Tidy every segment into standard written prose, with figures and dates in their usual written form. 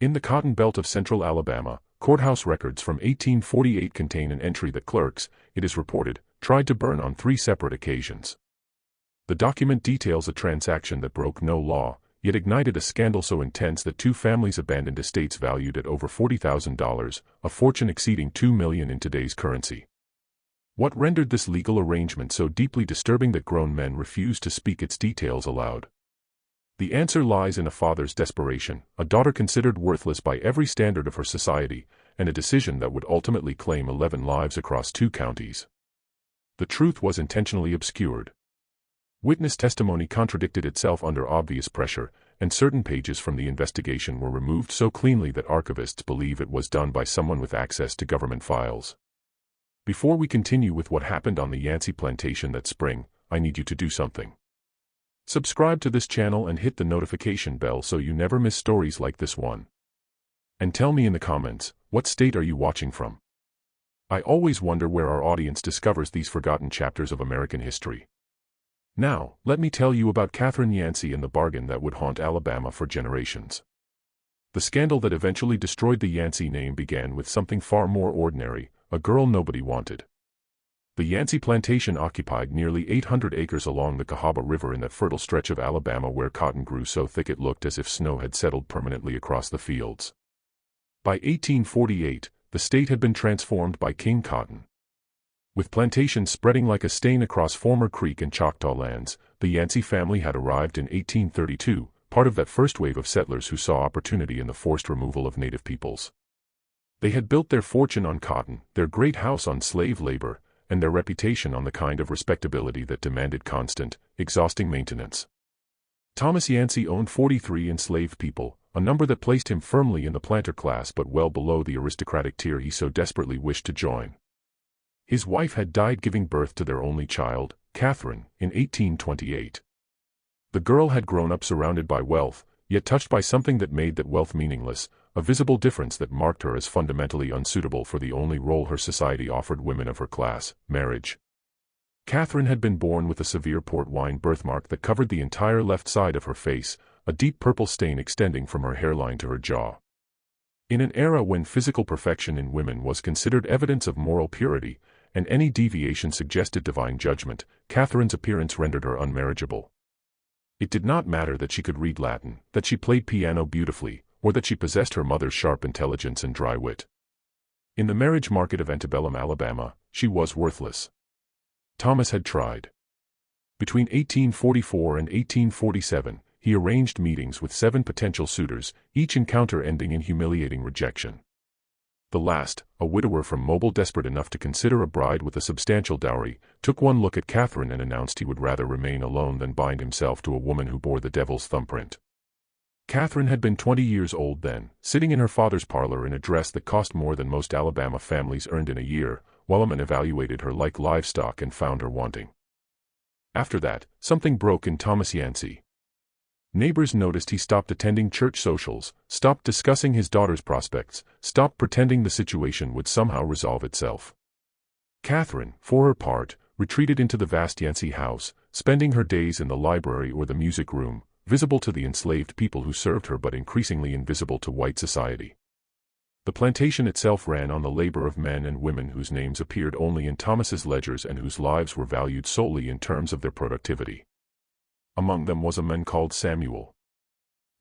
In the Cotton Belt of central Alabama, courthouse records from 1848 contain an entry that clerks, it is reported, tried to burn on 3 separate occasions. The document details a transaction that broke no law, yet ignited a scandal so intense that 2 families abandoned estates valued at over $40,000, a fortune exceeding $2 million in today's currency. What rendered this legal arrangement so deeply disturbing that grown men refused to speak its details aloud? The answer lies in a father's desperation, a daughter considered worthless by every standard of her society, and a decision that would ultimately claim 11 lives across 2 counties. The truth was intentionally obscured. Witness testimony contradicted itself under obvious pressure, and certain pages from the investigation were removed so cleanly that archivists believe it was done by someone with access to government files. Before we continue with what happened on the Yancey plantation that spring, I need you to do something. Subscribe to this channel and hit the notification bell so you never miss stories like this one. And tell me in the comments, what state are you watching from? I always wonder where our audience discovers these forgotten chapters of American history. Now, let me tell you about Catherine Yancey and the bargain that would haunt Alabama for generations. The scandal that eventually destroyed the Yancey name began with something far more ordinary, a girl nobody wanted. The Yancey plantation occupied nearly 800 acres along the Cahaba River in that fertile stretch of Alabama where cotton grew so thick it looked as if snow had settled permanently across the fields. By 1848, the state had been transformed by King Cotton. With plantations spreading like a stain across former Creek and Choctaw lands, the Yancey family had arrived in 1832, part of that first wave of settlers who saw opportunity in the forced removal of native peoples. They had built their fortune on cotton, their great house on slave labor, and their reputation on the kind of respectability that demanded constant, exhausting maintenance. Thomas Yancey owned 43 enslaved people, a number that placed him firmly in the planter class but well below the aristocratic tier he so desperately wished to join. His wife had died giving birth to their only child, Catherine, in 1828. The girl had grown up surrounded by wealth, yet touched by something that made that wealth meaningless, a visible difference that marked her as fundamentally unsuitable for the only role her society offered women of her class, marriage. Catherine had been born with a severe port wine birthmark that covered the entire left side of her face, a deep purple stain extending from her hairline to her jaw. In an era when physical perfection in women was considered evidence of moral purity, and any deviation suggested divine judgment, Catherine's appearance rendered her unmarriageable. It did not matter that she could read Latin, that she played piano beautifully, or that she possessed her mother's sharp intelligence and dry wit. In the marriage market of antebellum Alabama, she was worthless. Thomas had tried. Between 1844 and 1847, he arranged meetings with 7 potential suitors, each encounter ending in humiliating rejection. The last, a widower from Mobile desperate enough to consider a bride with a substantial dowry, took one look at Catherine and announced he would rather remain alone than bind himself to a woman who bore the devil's thumbprint. Catherine had been 20 years old then, sitting in her father's parlor in a dress that cost more than most Alabama families earned in a year, while a man evaluated her like livestock and found her wanting. After that, something broke in Thomas Yancey. Neighbors noticed he stopped attending church socials, stopped discussing his daughter's prospects, stopped pretending the situation would somehow resolve itself. Catherine, for her part, retreated into the vast Yancey house, spending her days in the library or the music room, visible to the enslaved people who served her but increasingly invisible to white society. The plantation itself ran on the labor of men and women whose names appeared only in Thomas's ledgers and whose lives were valued solely in terms of their productivity. Among them was a man called Samuel.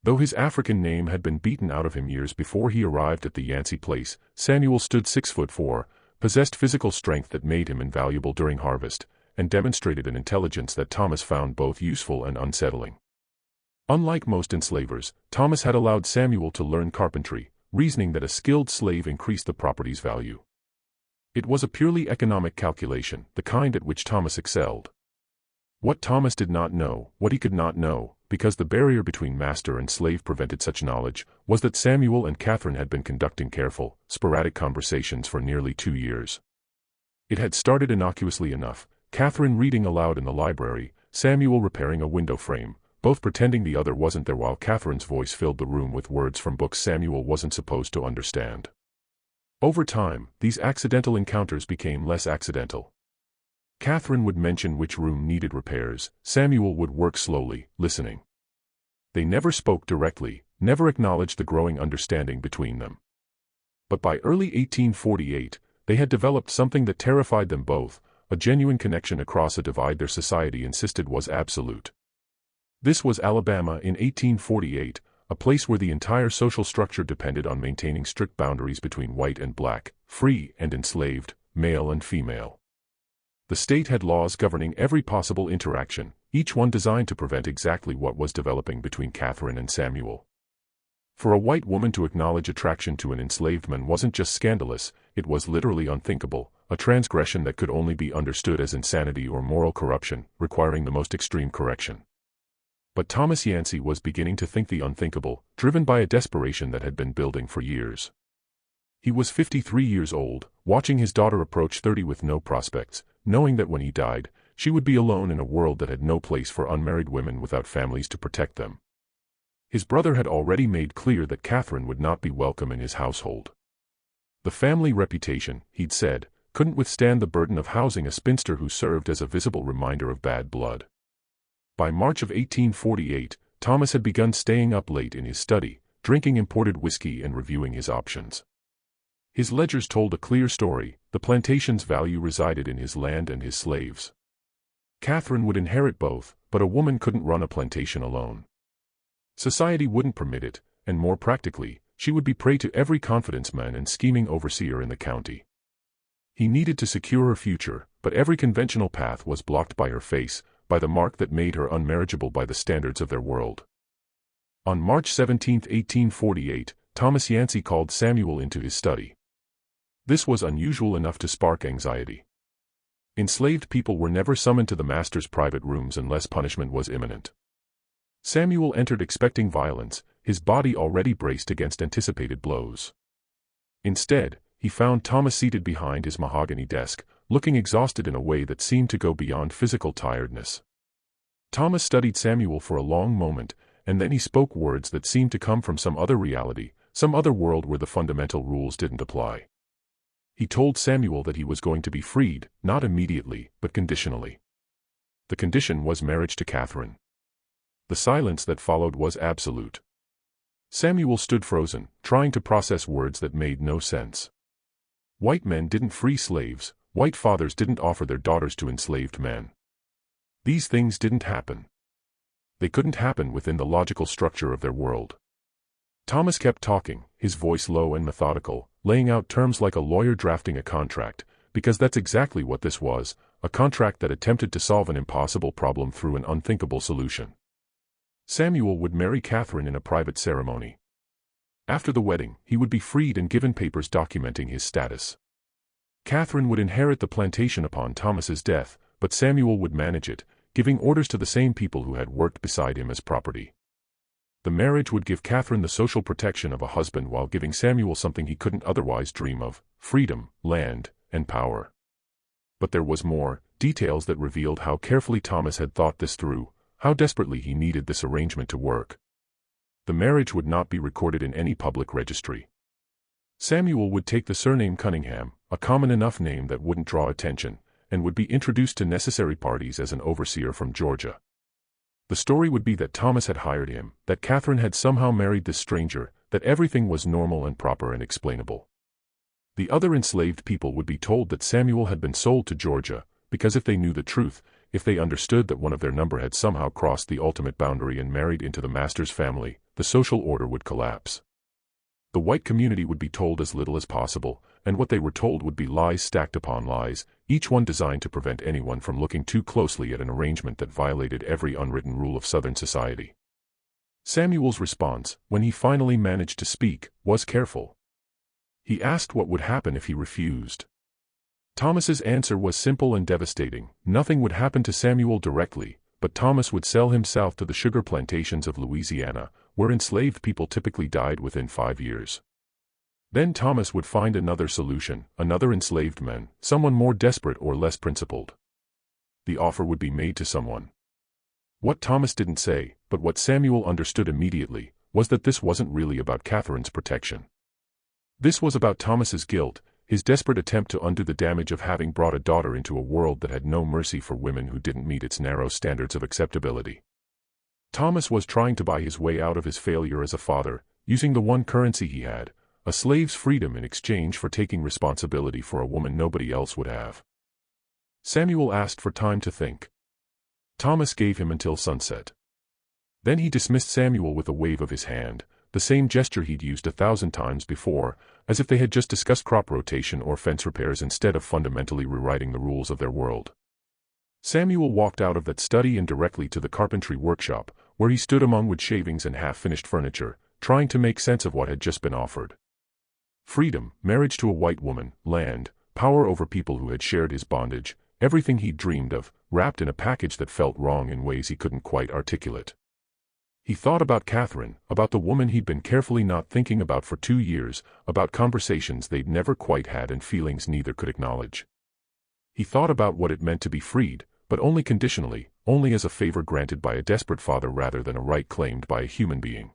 Though his African name had been beaten out of him years before he arrived at the Yancey place, Samuel stood 6'4", possessed physical strength that made him invaluable during harvest, and demonstrated an intelligence that Thomas found both useful and unsettling. Unlike most enslavers, Thomas had allowed Samuel to learn carpentry, reasoning that a skilled slave increased the property's value. It was a purely economic calculation, the kind at which Thomas excelled. What Thomas did not know, what he could not know, because the barrier between master and slave prevented such knowledge, was that Samuel and Catherine had been conducting careful, sporadic conversations for nearly 2 years. It had started innocuously enough, Catherine reading aloud in the library, Samuel repairing a window frame, both pretending the other wasn't there while Catherine's voice filled the room with words from books Samuel wasn't supposed to understand. Over time, these accidental encounters became less accidental. Catherine would mention which room needed repairs, Samuel would work slowly, listening. They never spoke directly, never acknowledged the growing understanding between them. But by early 1848, they had developed something that terrified them both, a genuine connection across a divide their society insisted was absolute. This was Alabama in 1848, a place where the entire social structure depended on maintaining strict boundaries between white and black, free and enslaved, male and female. The state had laws governing every possible interaction, each one designed to prevent exactly what was developing between Catherine and Samuel. For a white woman to acknowledge attraction to an enslaved man wasn't just scandalous, it was literally unthinkable, a transgression that could only be understood as insanity or moral corruption, requiring the most extreme correction. But Thomas Yancey was beginning to think the unthinkable, driven by a desperation that had been building for years. He was 53 years old, watching his daughter approach 30 with no prospects, knowing that when he died, she would be alone in a world that had no place for unmarried women without families to protect them. His brother had already made clear that Catherine would not be welcome in his household. The family reputation, he'd said, couldn't withstand the burden of housing a spinster who served as a visible reminder of bad blood. By March of 1848, Thomas had begun staying up late in his study, drinking imported whiskey and reviewing his options. His ledgers told a clear story: the plantation's value resided in his land and his slaves. Catherine would inherit both, but a woman couldn't run a plantation alone. Society wouldn't permit it, and more practically, she would be prey to every confidence man and scheming overseer in the county. He needed to secure her future, but every conventional path was blocked by her face, by the mark that made her unmarriageable by the standards of their world. On March 17, 1848, Thomas Yancey called Samuel into his study. This was unusual enough to spark anxiety. Enslaved people were never summoned to the master's private rooms unless punishment was imminent. Samuel entered expecting violence, his body already braced against anticipated blows. Instead, he found Thomas seated behind his mahogany desk, looking exhausted in a way that seemed to go beyond physical tiredness. Thomas studied Samuel for a long moment, and then he spoke words that seemed to come from some other reality, some other world where the fundamental rules didn't apply. He told Samuel that he was going to be freed, not immediately, but conditionally. The condition was marriage to Catherine. The silence that followed was absolute. Samuel stood frozen, trying to process words that made no sense. White men didn't free slaves, white fathers didn't offer their daughters to enslaved men. These things didn't happen. They couldn't happen within the logical structure of their world. Thomas kept talking, his voice low and methodical, laying out terms like a lawyer drafting a contract, because that's exactly what this was, a contract that attempted to solve an impossible problem through an unthinkable solution. Samuel would marry Catherine in a private ceremony. After the wedding, he would be freed and given papers documenting his status. Catherine would inherit the plantation upon Thomas's death, but Samuel would manage it, giving orders to the same people who had worked beside him as property. The marriage would give Catherine the social protection of a husband while giving Samuel something he couldn't otherwise dream of: freedom, land, and power. But there was more, details that revealed how carefully Thomas had thought this through, how desperately he needed this arrangement to work. The marriage would not be recorded in any public registry. Samuel would take the surname Cunningham, a common enough name that wouldn't draw attention, and would be introduced to necessary parties as an overseer from Georgia. The story would be that Thomas had hired him, that Catherine had somehow married this stranger, that everything was normal and proper and explainable. The other enslaved people would be told that Samuel had been sold to Georgia, because if they knew the truth, if they understood that one of their number had somehow crossed the ultimate boundary and married into the master's family, the social order would collapse. The white community would be told as little as possible, and what they were told would be lies stacked upon lies, each one designed to prevent anyone from looking too closely at an arrangement that violated every unwritten rule of Southern society. Samuel's response, when he finally managed to speak, was careful. He asked what would happen if he refused. Thomas's answer was simple and devastating: nothing would happen to Samuel directly, but Thomas would sell himself to the sugar plantations of Louisiana, where enslaved people typically died within 5 years. Then Thomas would find another solution, another enslaved man, someone more desperate or less principled. The offer would be made to someone. What Thomas didn't say, but what Samuel understood immediately, was that this wasn't really about Catherine's protection. This was about Thomas's guilt, his desperate attempt to undo the damage of having brought a daughter into a world that had no mercy for women who didn't meet its narrow standards of acceptability. Thomas was trying to buy his way out of his failure as a father, using the one currency he had, a slave's freedom in exchange for taking responsibility for a woman nobody else would have. Samuel asked for time to think. Thomas gave him until sunset. Then he dismissed Samuel with a wave of his hand, the same gesture he'd used 1,000 times before, as if they had just discussed crop rotation or fence repairs instead of fundamentally rewriting the rules of their world. Samuel walked out of that study and directly to the carpentry workshop, where he stood among wood shavings and half-finished furniture, trying to make sense of what had just been offered. Freedom, marriage to a white woman, land, power over people who had shared his bondage, everything he'd dreamed of, wrapped in a package that felt wrong in ways he couldn't quite articulate. He thought about Catherine, about the woman he'd been carefully not thinking about for 2 years, about conversations they'd never quite had and feelings neither could acknowledge. He thought about what it meant to be freed, but only conditionally, only as a favor granted by a desperate father rather than a right claimed by a human being.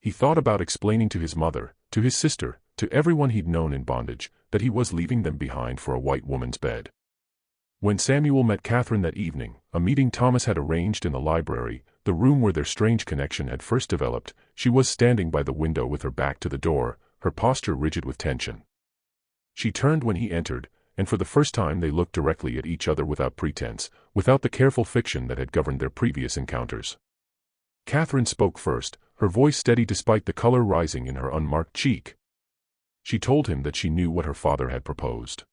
He thought about explaining to his mother, to his sister, to everyone he'd known in bondage, that he was leaving them behind for a white woman's bed. When Samuel met Catherine that evening, a meeting Thomas had arranged in the library, the room where their strange connection had first developed, she was standing by the window with her back to the door, her posture rigid with tension. She turned when he entered, and for the first time they looked directly at each other without pretense, without the careful fiction that had governed their previous encounters. Catherine spoke first, her voice steady despite the color rising in her unmarked cheek. She told him that she knew what her father had proposed.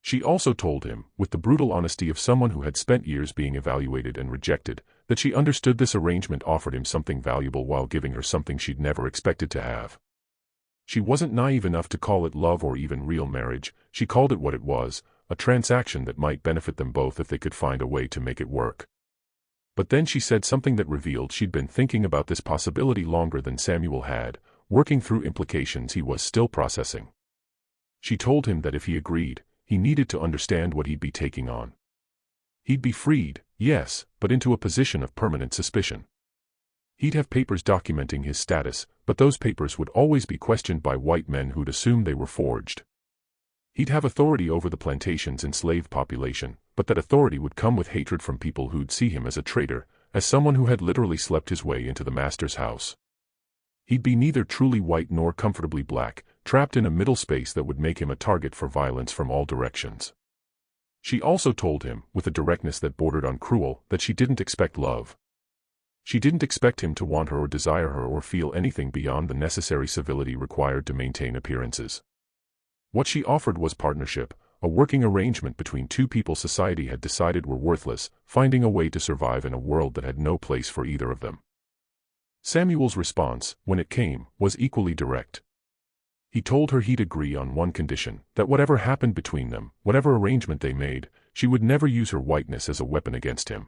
She also told him, with the brutal honesty of someone who had spent years being evaluated and rejected, that she understood this arrangement offered him something valuable while giving her something she'd never expected to have. She wasn't naive enough to call it love or even real marriage, she called it what it was, a transaction that might benefit them both if they could find a way to make it work. But then she said something that revealed she'd been thinking about this possibility longer than Samuel had, working through implications he was still processing. She told him that if he agreed, he needed to understand what he'd be taking on. He'd be freed, yes, but into a position of permanent suspicion. He'd have papers documenting his status, but those papers would always be questioned by white men who'd assume they were forged. He'd have authority over the plantation's enslaved population, but that authority would come with hatred from people who'd see him as a traitor, as someone who had literally slept his way into the master's house. He'd be neither truly white nor comfortably black, trapped in a middle space that would make him a target for violence from all directions. She also told him, with a directness that bordered on cruel, that she didn't expect love. She didn't expect him to want her or desire her or feel anything beyond the necessary civility required to maintain appearances. What she offered was partnership, a working arrangement between two people society had decided were worthless, finding a way to survive in a world that had no place for either of them. Samuel's response, when it came, was equally direct. He told her he'd agree on one condition, that whatever happened between them, whatever arrangement they made, she would never use her whiteness as a weapon against him.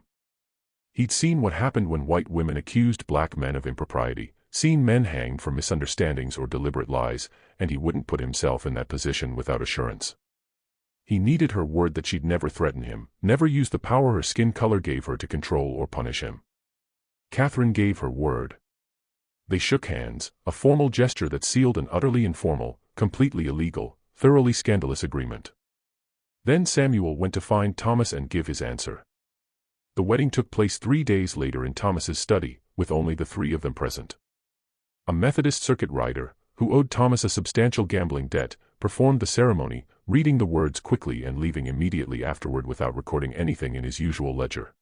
He'd seen what happened when white women accused black men of impropriety, seen men hanged for misunderstandings or deliberate lies, and he wouldn't put himself in that position without assurance. He needed her word that she'd never threaten him, never use the power her skin color gave her to control or punish him. Catherine gave her word. They shook hands, a formal gesture that sealed an utterly informal, completely illegal, thoroughly scandalous agreement. Then Samuel went to find Thomas and give his answer. The wedding took place 3 days later in Thomas's study, with only the three of them present. A Methodist circuit rider, who owed Thomas a substantial gambling debt, performed the ceremony, reading the words quickly and leaving immediately afterward without recording anything in his usual ledger.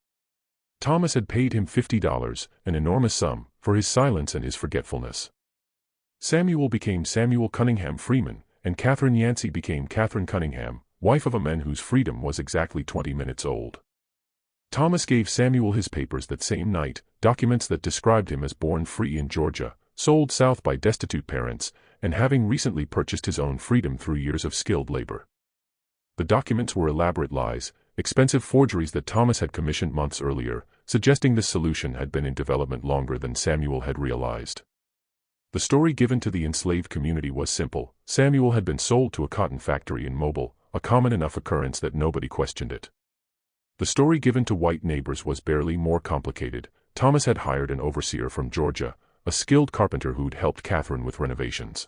Thomas had paid him $50, an enormous sum, for his silence and his forgetfulness. Samuel became Samuel Cunningham Freeman, and Catherine Yancey became Catherine Cunningham, wife of a man whose freedom was exactly 20 minutes old. Thomas gave Samuel his papers that same night, documents that described him as born free in Georgia, sold south by destitute parents, and having recently purchased his own freedom through years of skilled labor. The documents were elaborate lies, expensive forgeries that Thomas had commissioned months earlier, suggesting this solution had been in development longer than Samuel had realized. The story given to the enslaved community was simple. Samuel had been sold to a cotton factory in Mobile, a common enough occurrence that nobody questioned it. The story given to white neighbors was barely more complicated. Thomas had hired an overseer from Georgia, a skilled carpenter who'd helped Catherine with renovations.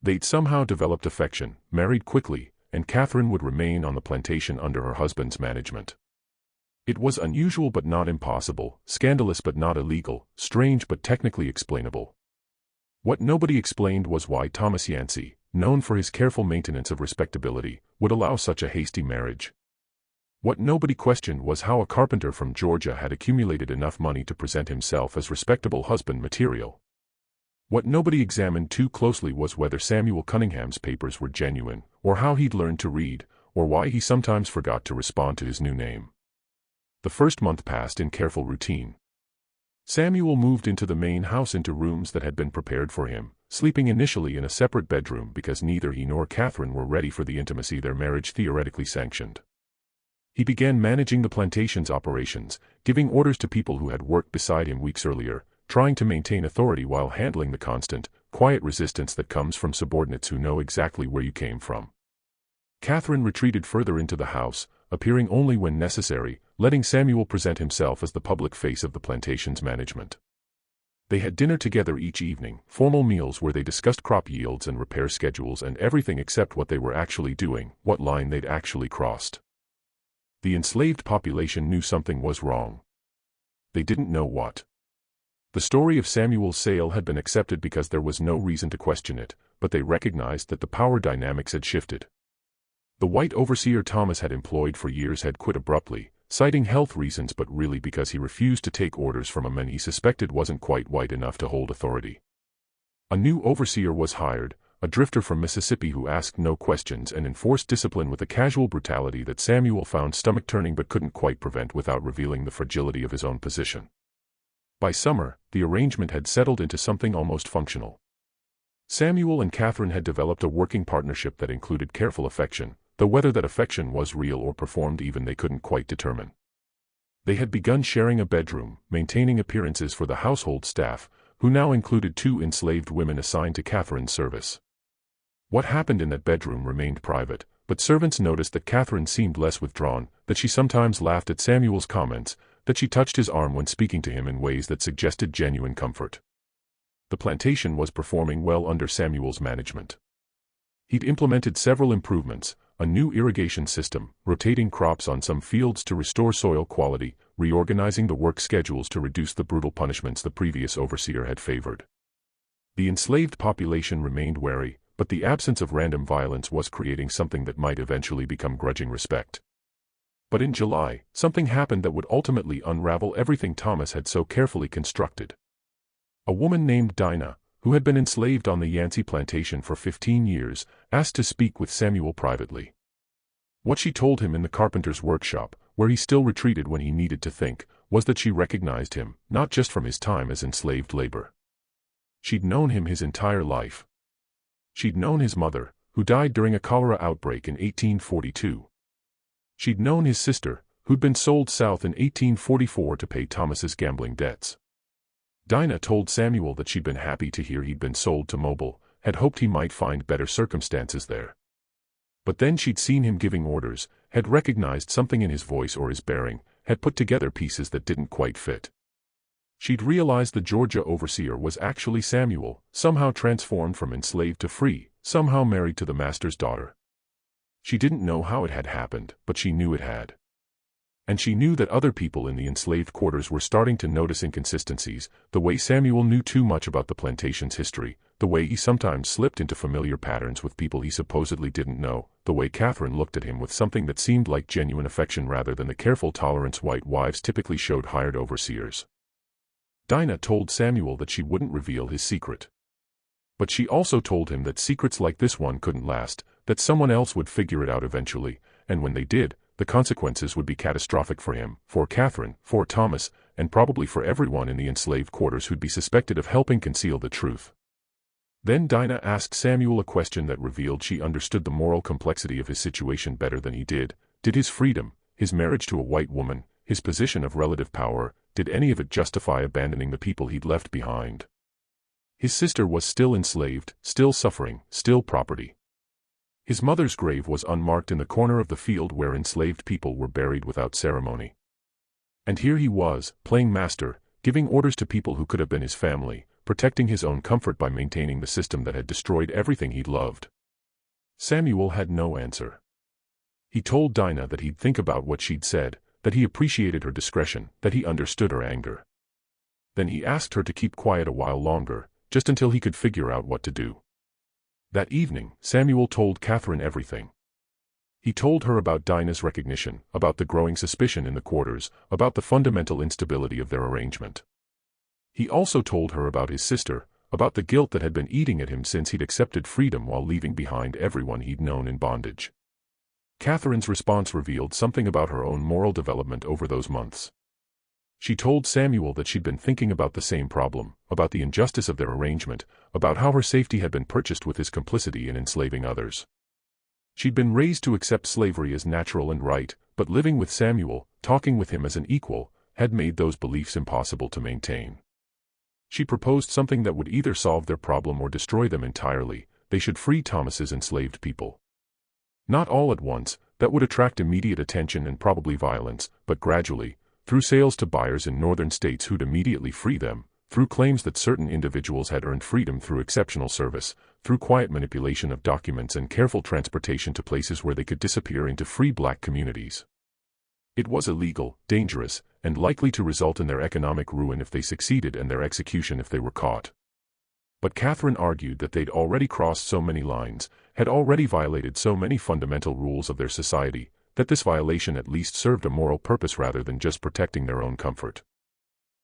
They'd somehow developed affection, married quickly, and Catherine would remain on the plantation under her husband's management. It was unusual but not impossible, scandalous but not illegal, strange but technically explainable. What nobody explained was why Thomas Yancey, known for his careful maintenance of respectability, would allow such a hasty marriage. What nobody questioned was how a carpenter from Georgia had accumulated enough money to present himself as respectable husband material. What nobody examined too closely was whether Samuel Cunningham's papers were genuine, or how he'd learned to read, or why he sometimes forgot to respond to his new name. The first month passed in careful routine. Samuel moved into the main house into rooms that had been prepared for him, sleeping initially in a separate bedroom because neither he nor Catherine were ready for the intimacy their marriage theoretically sanctioned. He began managing the plantation's operations, giving orders to people who had worked beside him weeks earlier, trying to maintain authority while handling the constant, quiet resistance that comes from subordinates who know exactly where you came from. Catherine retreated further into the house, appearing only when necessary, letting Samuel present himself as the public face of the plantation's management. They had dinner together each evening, formal meals where they discussed crop yields and repair schedules and everything except what they were actually doing, what line they'd actually crossed. The enslaved population knew something was wrong. They didn't know what. The story of Samuel's sale had been accepted because there was no reason to question it, but they recognized that the power dynamics had shifted. The white overseer Thomas had employed for years had quit abruptly, citing health reasons but really because he refused to take orders from a man he suspected wasn't quite white enough to hold authority. A new overseer was hired, a drifter from Mississippi who asked no questions and enforced discipline with a casual brutality that Samuel found stomach-turning but couldn't quite prevent without revealing the fragility of his own position. By summer, the arrangement had settled into something almost functional. Samuel and Catherine had developed a working partnership that included careful affection, though whether that affection was real or performed even they couldn't quite determine. They had begun sharing a bedroom, maintaining appearances for the household staff, who now included 2 enslaved women assigned to Catherine's service. What happened in that bedroom remained private, but servants noticed that Catherine seemed less withdrawn, that she sometimes laughed at Samuel's comments, that she touched his arm when speaking to him in ways that suggested genuine comfort. The plantation was performing well under Samuel's management. He'd implemented several improvements, a new irrigation system, rotating crops on some fields to restore soil quality, reorganizing the work schedules to reduce the brutal punishments the previous overseer had favored. The enslaved population remained wary, but the absence of random violence was creating something that might eventually become grudging respect. But in July, something happened that would ultimately unravel everything Thomas had so carefully constructed. A woman named Dinah, who had been enslaved on the Yancey plantation for 15 years, asked to speak with Samuel privately. What she told him in the carpenter's workshop, where he still retreated when he needed to think, was that she recognized him, not just from his time as enslaved labor. She'd known him his entire life. She'd known his mother, who died during a cholera outbreak in 1842. She'd known his sister, who'd been sold south in 1844 to pay Thomas's gambling debts. Dinah told Samuel that she'd been happy to hear he'd been sold to Mobile, had hoped he might find better circumstances there. But then she'd seen him giving orders, had recognized something in his voice or his bearing, had put together pieces that didn't quite fit. She'd realized the Georgia overseer was actually Samuel, somehow transformed from enslaved to free, somehow married to the master's daughter. She didn't know how it had happened, but she knew it had. And she knew that other people in the enslaved quarters were starting to notice inconsistencies, the way Samuel knew too much about the plantation's history, the way he sometimes slipped into familiar patterns with people he supposedly didn't know, the way Catherine looked at him with something that seemed like genuine affection rather than the careful tolerance white wives typically showed hired overseers. Dinah told Samuel that she wouldn't reveal his secret. But she also told him that secrets like this one couldn't last, that someone else would figure it out eventually, and when they did, the consequences would be catastrophic for him, for Catherine, for Thomas, and probably for everyone in the enslaved quarters who'd be suspected of helping conceal the truth. Then Dinah asked Samuel a question that revealed she understood the moral complexity of his situation better than he did. Did his freedom, his marriage to a white woman, his position of relative power, did any of it justify abandoning the people he'd left behind? His sister was still enslaved, still suffering, still property. His mother's grave was unmarked in the corner of the field where enslaved people were buried without ceremony. And here he was, playing master, giving orders to people who could have been his family, protecting his own comfort by maintaining the system that had destroyed everything he'd loved. Samuel had no answer. He told Dinah that he'd think about what she'd said, that he appreciated her discretion, that he understood her anger. Then he asked her to keep quiet a while longer, just until he could figure out what to do. That evening, Samuel told Catherine everything. He told her about Dinah's recognition, about the growing suspicion in the quarters, about the fundamental instability of their arrangement. He also told her about his sister, about the guilt that had been eating at him since he'd accepted freedom while leaving behind everyone he'd known in bondage. Catherine's response revealed something about her own moral development over those months. She told Samuel that she'd been thinking about the same problem, about the injustice of their arrangement, about how her safety had been purchased with his complicity in enslaving others. She'd been raised to accept slavery as natural and right, but living with Samuel, talking with him as an equal, had made those beliefs impossible to maintain. She proposed something that would either solve their problem or destroy them entirely. They should free Thomas's enslaved people. Not all at once, that would attract immediate attention and probably violence, but gradually, through sales to buyers in northern states who'd immediately free them, through claims that certain individuals had earned freedom through exceptional service, through quiet manipulation of documents and careful transportation to places where they could disappear into free black communities. It was illegal, dangerous, and likely to result in their economic ruin if they succeeded and their execution if they were caught. But Catherine argued that they'd already crossed so many lines, had already violated so many fundamental rules of their society, that this violation at least served a moral purpose rather than just protecting their own comfort.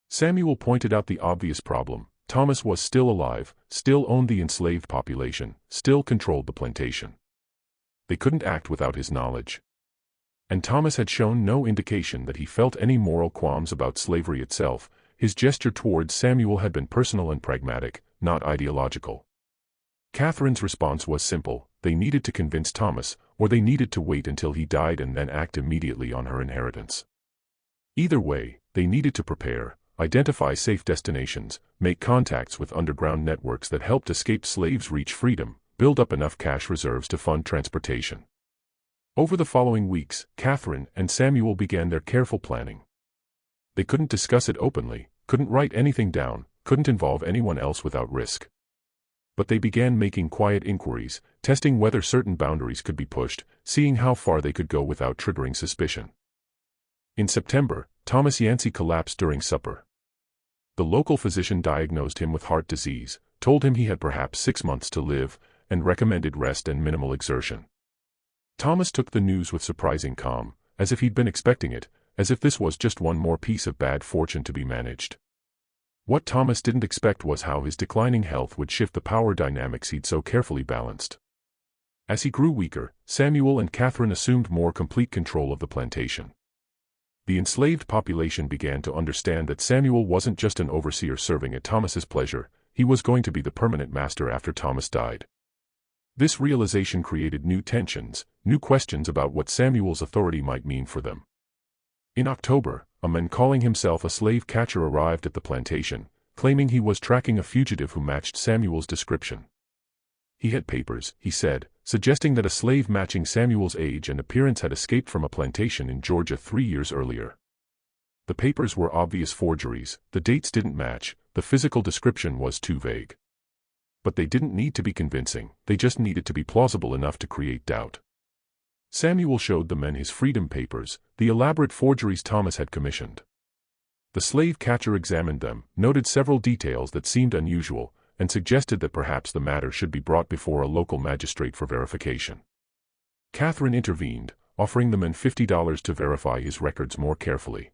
Samuel pointed out the obvious problem. Thomas was still alive, still owned the enslaved population, still controlled the plantation. They couldn't act without his knowledge. And Thomas had shown no indication that he felt any moral qualms about slavery itself. His gesture towards Samuel had been personal and pragmatic, not ideological. Catherine's response was simple: they needed to convince Thomas, or they needed to wait until he died and then act immediately on her inheritance. Either way, they needed to prepare, identify safe destinations, make contacts with underground networks that helped escaped slaves reach freedom, build up enough cash reserves to fund transportation. Over the following weeks, Catherine and Samuel began their careful planning. They couldn't discuss it openly, couldn't write anything down, couldn't involve anyone else without risk. But they began making quiet inquiries, testing whether certain boundaries could be pushed, seeing how far they could go without triggering suspicion. In September, Thomas Yancey collapsed during supper. The local physician diagnosed him with heart disease, told him he had perhaps 6 months to live, and recommended rest and minimal exertion. Thomas took the news with surprising calm, as if he'd been expecting it, as if this was just one more piece of bad fortune to be managed. What Thomas didn't expect was how his declining health would shift the power dynamics he'd so carefully balanced. As he grew weaker, Samuel and Catherine assumed more complete control of the plantation. The enslaved population began to understand that Samuel wasn't just an overseer serving at Thomas's pleasure, he was going to be the permanent master after Thomas died. This realization created new tensions, new questions about what Samuel's authority might mean for them. In October, a man calling himself a slave catcher arrived at the plantation, claiming he was tracking a fugitive who matched Samuel's description. He had papers, he said, suggesting that a slave matching Samuel's age and appearance had escaped from a plantation in Georgia 3 years earlier. The papers were obvious forgeries, the dates didn't match, the physical description was too vague. But they didn't need to be convincing, they just needed to be plausible enough to create doubt. Samuel showed the men his freedom papers, the elaborate forgeries Thomas had commissioned. The slave catcher examined them, noted several details that seemed unusual, and suggested that perhaps the matter should be brought before a local magistrate for verification. Catherine intervened, offering the men $50 to verify his records more carefully.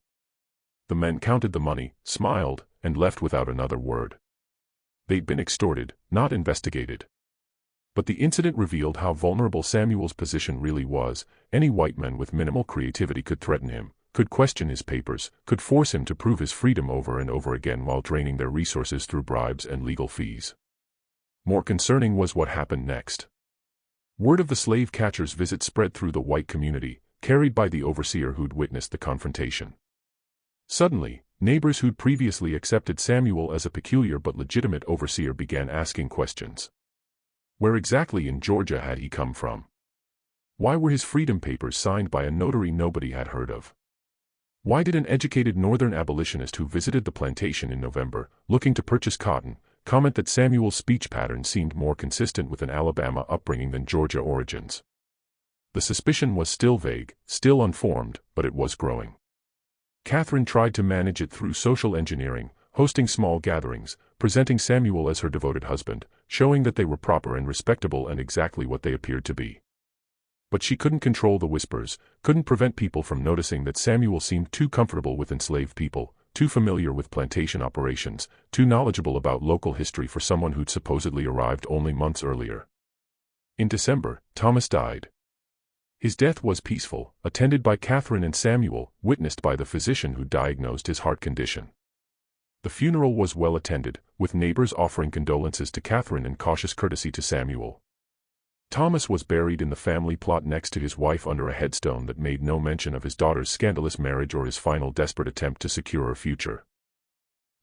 The men counted the money, smiled, and left without another word. They'd been extorted, not investigated. But the incident revealed how vulnerable Samuel's position really was. Any white man with minimal creativity could threaten him, could question his papers, could force him to prove his freedom over and over again while draining their resources through bribes and legal fees. More concerning was what happened next. Word of the slave catcher's visit spread through the white community, carried by the overseer who'd witnessed the confrontation. Suddenly, neighbors who'd previously accepted Samuel as a peculiar but legitimate overseer began asking questions. Where exactly in Georgia had he come from? Why were his freedom papers signed by a notary nobody had heard of? Why did an educated northern abolitionist who visited the plantation in November, looking to purchase cotton, comment that Samuel's speech pattern seemed more consistent with an Alabama upbringing than Georgia origins? The suspicion was still vague, still unformed, but it was growing. Catherine tried to manage it through social engineering, hosting small gatherings, presenting Samuel as her devoted husband, showing that they were proper and respectable and exactly what they appeared to be. But she couldn't control the whispers, couldn't prevent people from noticing that Samuel seemed too comfortable with enslaved people, too familiar with plantation operations, too knowledgeable about local history for someone who'd supposedly arrived only months earlier. In December, Thomas died. His death was peaceful, attended by Catherine and Samuel, witnessed by the physician who diagnosed his heart condition. The funeral was well attended, with neighbors offering condolences to Catherine and cautious courtesy to Samuel. Thomas was buried in the family plot next to his wife under a headstone that made no mention of his daughter's scandalous marriage or his final desperate attempt to secure her future.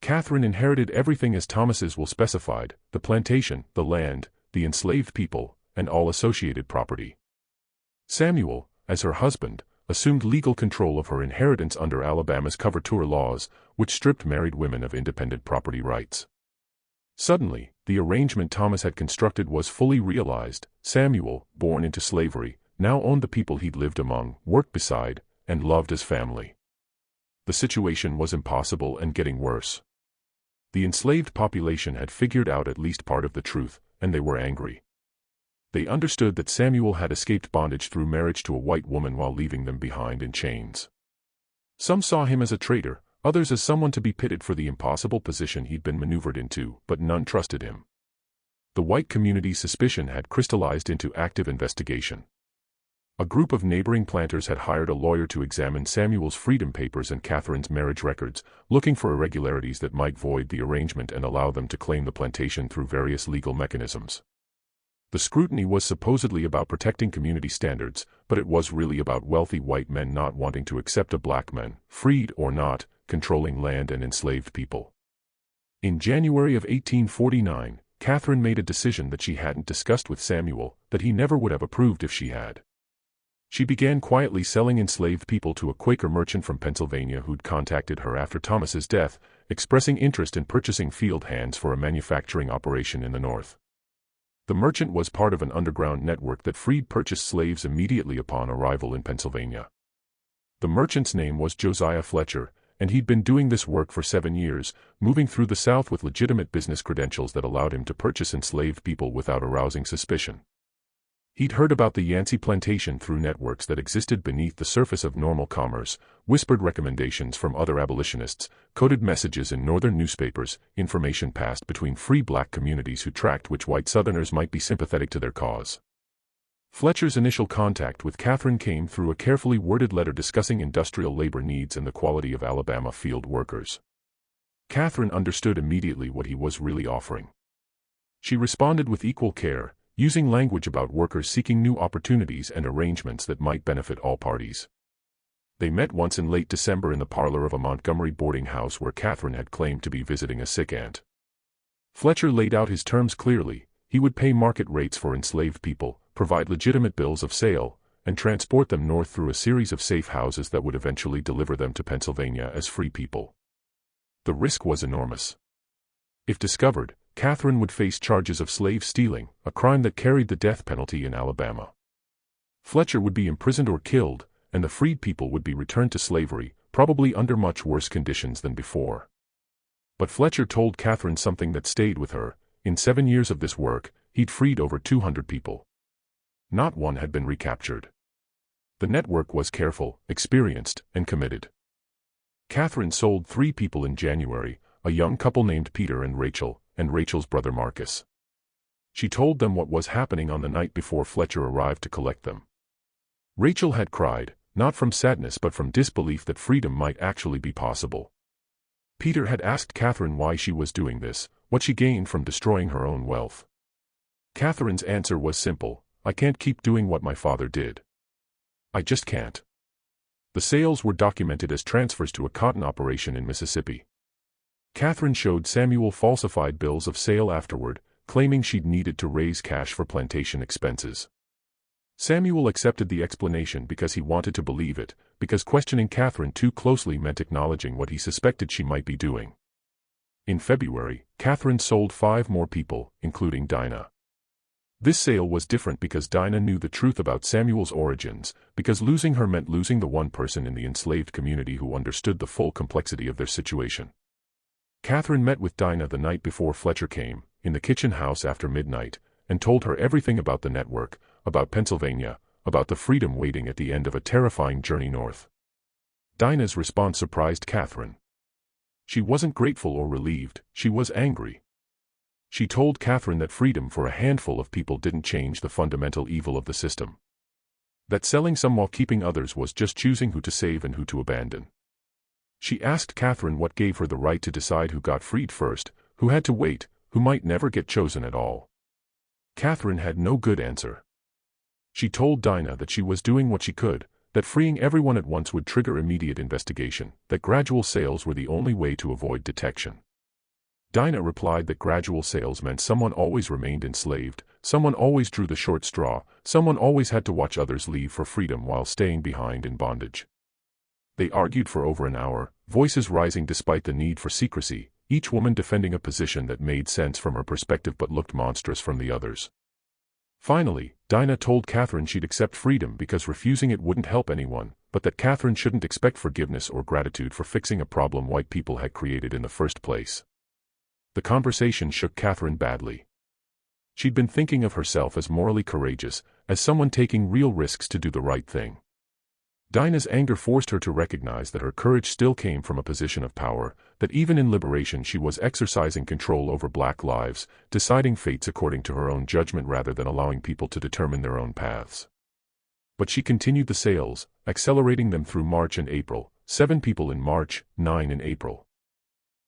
Catherine inherited everything as Thomas's will specified: the plantation, the land, the enslaved people, and all associated property. Samuel, as her husband, assumed legal control of her inheritance under Alabama's coverture laws, which stripped married women of independent property rights. Suddenly, the arrangement Thomas had constructed was fully realized. Samuel, born into slavery, now owned the people he'd lived among, worked beside, and loved as family. The situation was impossible and getting worse. The enslaved population had figured out at least part of the truth, and they were angry. They understood that Samuel had escaped bondage through marriage to a white woman while leaving them behind in chains. Some saw him as a traitor, others as someone to be pitted for the impossible position he'd been maneuvered into, but none trusted him. The white community's suspicion had crystallized into active investigation. A group of neighboring planters had hired a lawyer to examine Samuel's freedom papers and Catherine's marriage records, looking for irregularities that might void the arrangement and allow them to claim the plantation through various legal mechanisms. The scrutiny was supposedly about protecting community standards, but it was really about wealthy white men not wanting to accept a black man, freed or not, controlling land and enslaved people. In January of 1849, Catherine made a decision that she hadn't discussed with Samuel, that he never would have approved if she had. She began quietly selling enslaved people to a Quaker merchant from Pennsylvania who'd contacted her after Thomas's death, expressing interest in purchasing field hands for a manufacturing operation in the North. The merchant was part of an underground network that freed purchased slaves immediately upon arrival in Pennsylvania. The merchant's name was Josiah Fletcher, and he'd been doing this work for 7 years, moving through the South with legitimate business credentials that allowed him to purchase enslaved people without arousing suspicion. He'd heard about the Yancey plantation through networks that existed beneath the surface of normal commerce, whispered recommendations from other abolitionists, coded messages in northern newspapers, information passed between free black communities who tracked which white Southerners might be sympathetic to their cause. Fletcher's initial contact with Catherine came through a carefully worded letter discussing industrial labor needs and the quality of Alabama field workers. Catherine understood immediately what he was really offering. She responded with equal care, using language about workers seeking new opportunities and arrangements that might benefit all parties. They met once in late December in the parlor of a Montgomery boarding house where Catherine had claimed to be visiting a sick aunt. Fletcher laid out his terms clearly. He would pay market rates for enslaved people, provide legitimate bills of sale, and transport them north through a series of safe houses that would eventually deliver them to Pennsylvania as free people. The risk was enormous. If discovered, Catherine would face charges of slave stealing, a crime that carried the death penalty in Alabama. Fletcher would be imprisoned or killed, and the freed people would be returned to slavery, probably under much worse conditions than before. But Fletcher told Catherine something that stayed with her. In 7 years of this work, he'd freed over 200 people. Not one had been recaptured. The network was careful, experienced, and committed. Catherine sold 3 people in January, a young couple named Peter and Rachel's brother Marcus. She told them what was happening on the night before Fletcher arrived to collect them. Rachel had cried, not from sadness but from disbelief that freedom might actually be possible. Peter had asked Catherine why she was doing this, what she gained from destroying her own wealth. Catherine's answer was simple: I can't keep doing what my father did. I just can't. The sales were documented as transfers to a cotton operation in Mississippi. Catherine showed Samuel falsified bills of sale afterward, claiming she'd needed to raise cash for plantation expenses. Samuel accepted the explanation because he wanted to believe it, because questioning Catherine too closely meant acknowledging what he suspected she might be doing. In February, Catherine sold 5 more people, including Dinah. This sale was different because Dinah knew the truth about Samuel's origins, because losing her meant losing the one person in the enslaved community who understood the full complexity of their situation. Catherine met with Dinah the night before Fletcher came, in the kitchen house after midnight, and told her everything about the network, about Pennsylvania, about the freedom waiting at the end of a terrifying journey north. Dinah's response surprised Catherine. She wasn't grateful or relieved, she was angry. She told Catherine that freedom for a handful of people didn't change the fundamental evil of the system. That selling some while keeping others was just choosing who to save and who to abandon. She asked Catherine what gave her the right to decide who got freed first, who had to wait, who might never get chosen at all. Catherine had no good answer. She told Dinah that she was doing what she could, that freeing everyone at once would trigger immediate investigation, that gradual sales were the only way to avoid detection. Dinah replied that gradual sales meant someone always remained enslaved, someone always drew the short straw, someone always had to watch others leave for freedom while staying behind in bondage. They argued for over an hour, voices rising despite the need for secrecy, each woman defending a position that made sense from her perspective but looked monstrous from the others. Finally, Dinah told Catherine she'd accept freedom because refusing it wouldn't help anyone, but that Catherine shouldn't expect forgiveness or gratitude for fixing a problem white people had created in the first place. The conversation shook Catherine badly. She'd been thinking of herself as morally courageous, as someone taking real risks to do the right thing. Dinah's anger forced her to recognize that her courage still came from a position of power, that even in liberation she was exercising control over black lives, deciding fates according to her own judgment rather than allowing people to determine their own paths. But she continued the sales, accelerating them through March and April, 7 people in March, 9 in April.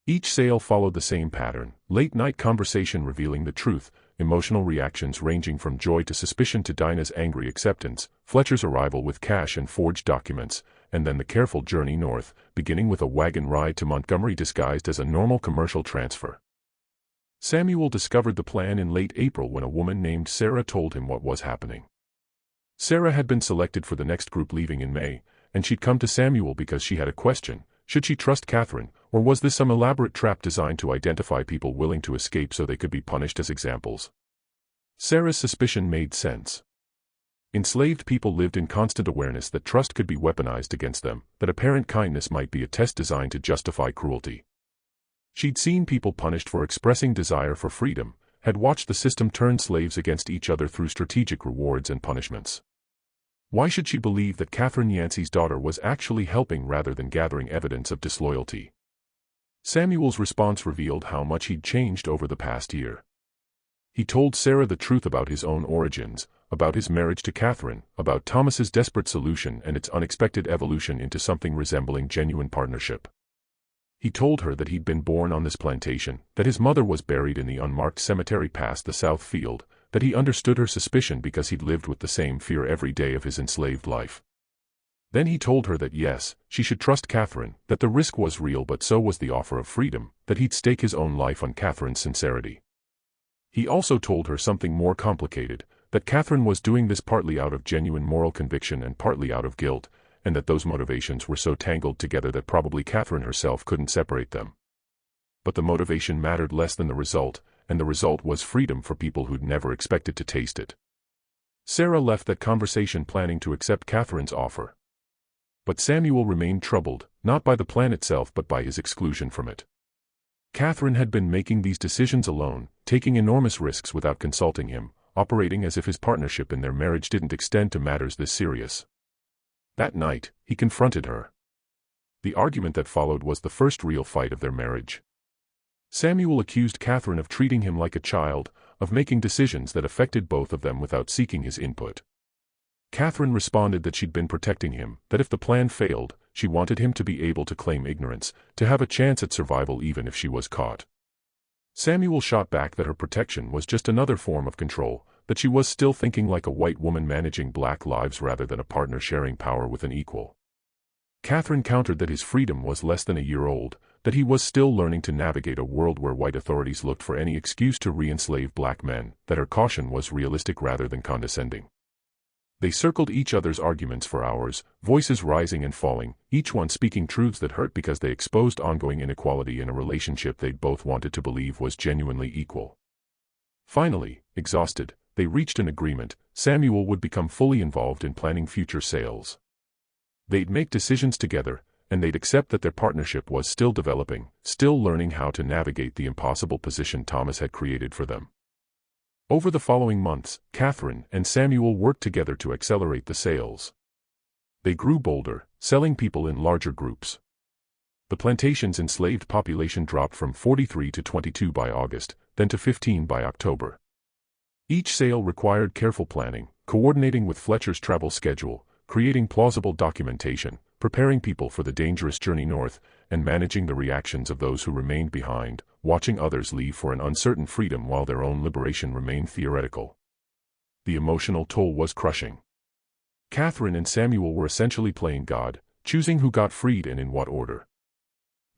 Each sale followed the same pattern, late-night conversation revealing the truth, emotional reactions ranging from joy to suspicion to Dinah's angry acceptance, Fletcher's arrival with cash and forged documents, and then the careful journey north, beginning with a wagon ride to Montgomery disguised as a normal commercial transfer. Samuel discovered the plan in late April when a woman named Sarah told him what was happening. Sarah had been selected for the next group leaving in May, and she'd come to Samuel because she had a question. Should she trust Catherine, or was this some elaborate trap designed to identify people willing to escape so they could be punished as examples? Sarah's suspicion made sense. Enslaved people lived in constant awareness that trust could be weaponized against them, that apparent kindness might be a test designed to justify cruelty. She'd seen people punished for expressing desire for freedom, had watched the system turn slaves against each other through strategic rewards and punishments. Why should she believe that Catherine Yancey's daughter was actually helping rather than gathering evidence of disloyalty? Samuel's response revealed how much he'd changed over the past year. He told Sarah the truth about his own origins, about his marriage to Catherine, about Thomas's desperate solution and its unexpected evolution into something resembling genuine partnership. He told her that he'd been born on this plantation, that his mother was buried in the unmarked cemetery past the south field, that he understood her suspicion because he'd lived with the same fear every day of his enslaved life. Then he told her that yes, she should trust Catherine, that the risk was real but so was the offer of freedom, that he'd stake his own life on Catherine's sincerity. He also told her something more complicated, that Catherine was doing this partly out of genuine moral conviction and partly out of guilt, and that those motivations were so tangled together that probably Catherine herself couldn't separate them. But the motivation mattered less than the result, and the result was freedom for people who'd never expected to taste it. Sarah left that conversation planning to accept Catherine's offer. But Samuel remained troubled, not by the plan itself but by his exclusion from it. Catherine had been making these decisions alone, taking enormous risks without consulting him, operating as if his partnership in their marriage didn't extend to matters this serious. That night, he confronted her. The argument that followed was the first real fight of their marriage. Samuel accused Catherine of treating him like a child, of making decisions that affected both of them without seeking his input. Catherine responded that she'd been protecting him, that if the plan failed, she wanted him to be able to claim ignorance, to have a chance at survival even if she was caught. Samuel shot back that her protection was just another form of control, that she was still thinking like a white woman managing black lives rather than a partner sharing power with an equal. Catherine countered that his freedom was less than a year old, that he was still learning to navigate a world where white authorities looked for any excuse to re-enslave black men, that her caution was realistic rather than condescending. They circled each other's arguments for hours, voices rising and falling, each one speaking truths that hurt because they exposed ongoing inequality in a relationship they'd both wanted to believe was genuinely equal. Finally, exhausted, they reached an agreement. Samuel would become fully involved in planning future sales. They'd make decisions together, and they'd accept that their partnership was still developing, still learning how to navigate the impossible position Thomas had created for them. Over the following months, Catherine and Samuel worked together to accelerate the sales. They grew bolder, selling people in larger groups. The plantation's enslaved population dropped from 43 to 22 by August, then to 15 by October. Each sale required careful planning, coordinating with Fletcher's travel schedule, creating plausible documentation, preparing people for the dangerous journey north, and managing the reactions of those who remained behind, watching others leave for an uncertain freedom while their own liberation remained theoretical. The emotional toll was crushing. Catherine and Samuel were essentially playing God, choosing who got freed and in what order.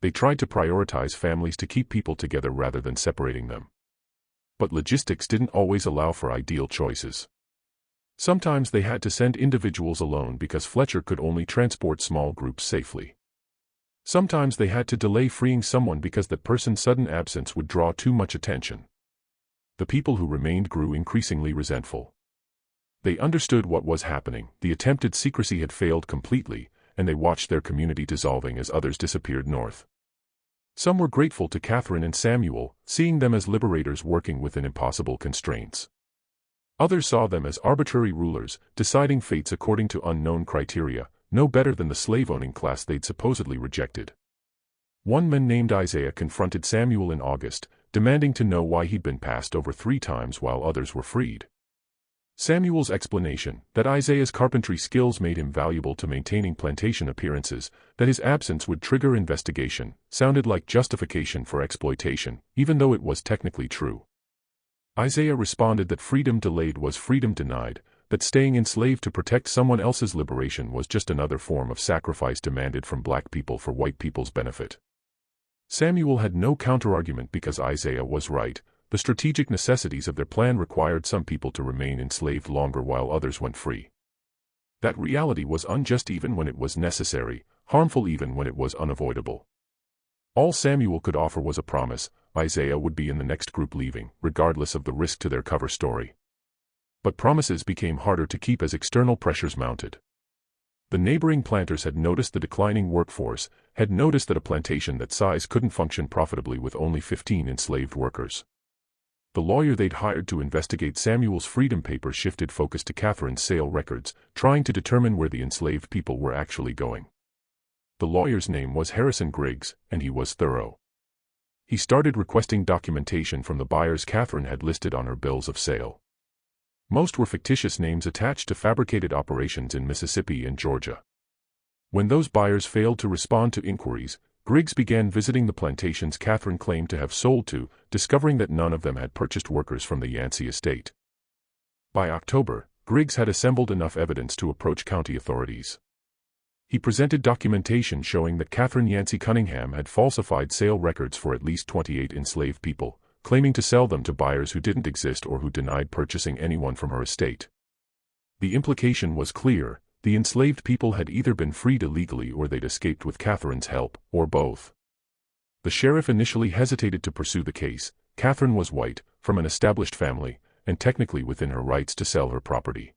They tried to prioritize families to keep people together rather than separating them. But logistics didn't always allow for ideal choices. Sometimes they had to send individuals alone because Fletcher could only transport small groups safely. Sometimes they had to delay freeing someone because that person's sudden absence would draw too much attention. The people who remained grew increasingly resentful. They understood what was happening. The attempted secrecy had failed completely, and they watched their community dissolving as others disappeared north. Some were grateful to Catherine and Samuel, seeing them as liberators working within impossible constraints. Others saw them as arbitrary rulers, deciding fates according to unknown criteria, no better than the slave-owning class they'd supposedly rejected. One man named Isaiah confronted Samuel in August, demanding to know why he'd been passed over 3 times while others were freed. Samuel's explanation, that Isaiah's carpentry skills made him valuable to maintaining plantation appearances, that his absence would trigger investigation, sounded like justification for exploitation, even though it was technically true. Isaiah responded that freedom delayed was freedom denied, that staying enslaved to protect someone else's liberation was just another form of sacrifice demanded from black people for white people's benefit. Samuel had no counterargument because Isaiah was right. The strategic necessities of their plan required some people to remain enslaved longer while others went free. That reality was unjust even when it was necessary, harmful even when it was unavoidable. All Samuel could offer was a promise: Isaiah would be in the next group leaving, regardless of the risk to their cover story. But promises became harder to keep as external pressures mounted. The neighboring planters had noticed the declining workforce, had noticed that a plantation that size couldn't function profitably with only 15 enslaved workers. The lawyer they'd hired to investigate Samuel's freedom papers shifted focus to Catherine's sale records, trying to determine where the enslaved people were actually going. The lawyer's name was Harrison Griggs, and he was thorough. He started requesting documentation from the buyers Catherine had listed on her bills of sale. Most were fictitious names attached to fabricated operations in Mississippi and Georgia. When those buyers failed to respond to inquiries, Griggs began visiting the plantations Catherine claimed to have sold to, discovering that none of them had purchased workers from the Yancey estate. By October, Griggs had assembled enough evidence to approach county authorities. He presented documentation showing that Catherine Yancey Cunningham had falsified sale records for at least 28 enslaved people, claiming to sell them to buyers who didn't exist or who denied purchasing anyone from her estate. The implication was clear: the enslaved people had either been freed illegally or they'd escaped with Catherine's help, or both. The sheriff initially hesitated to pursue the case. Catherine was white, from an established family, and technically within her rights to sell her property.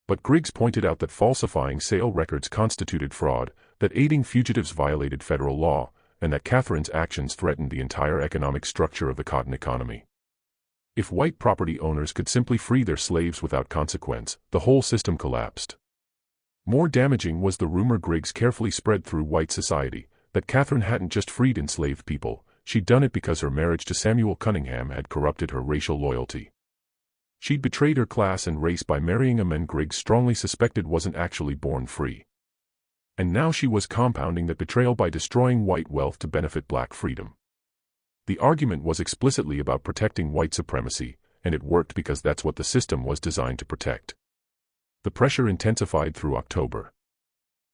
But Griggs pointed out that falsifying sale records constituted fraud, that aiding fugitives violated federal law, and that Catherine's actions threatened the entire economic structure of the cotton economy. If white property owners could simply free their slaves without consequence, the whole system collapsed. More damaging was the rumor Griggs carefully spread through white society, that Catherine hadn't just freed enslaved people, she'd done it because her marriage to Samuel Cunningham had corrupted her racial loyalty. She'd betrayed her class and race by marrying a man Griggs strongly suspected wasn't actually born free. And now she was compounding that betrayal by destroying white wealth to benefit black freedom. The argument was explicitly about protecting white supremacy, and it worked because that's what the system was designed to protect. The pressure intensified through October.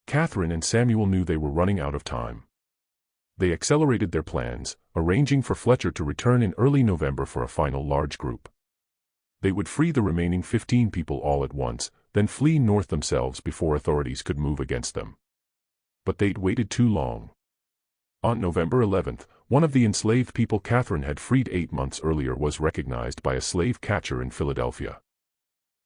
Catherine and Samuel knew they were running out of time. They accelerated their plans, arranging for Fletcher to return in early November for a final large group. They would free the remaining 15 people all at once, then flee north themselves before authorities could move against them. But they'd waited too long. On November 11th, one of the enslaved people Catherine had freed 8 months earlier was recognized by a slave catcher in Philadelphia.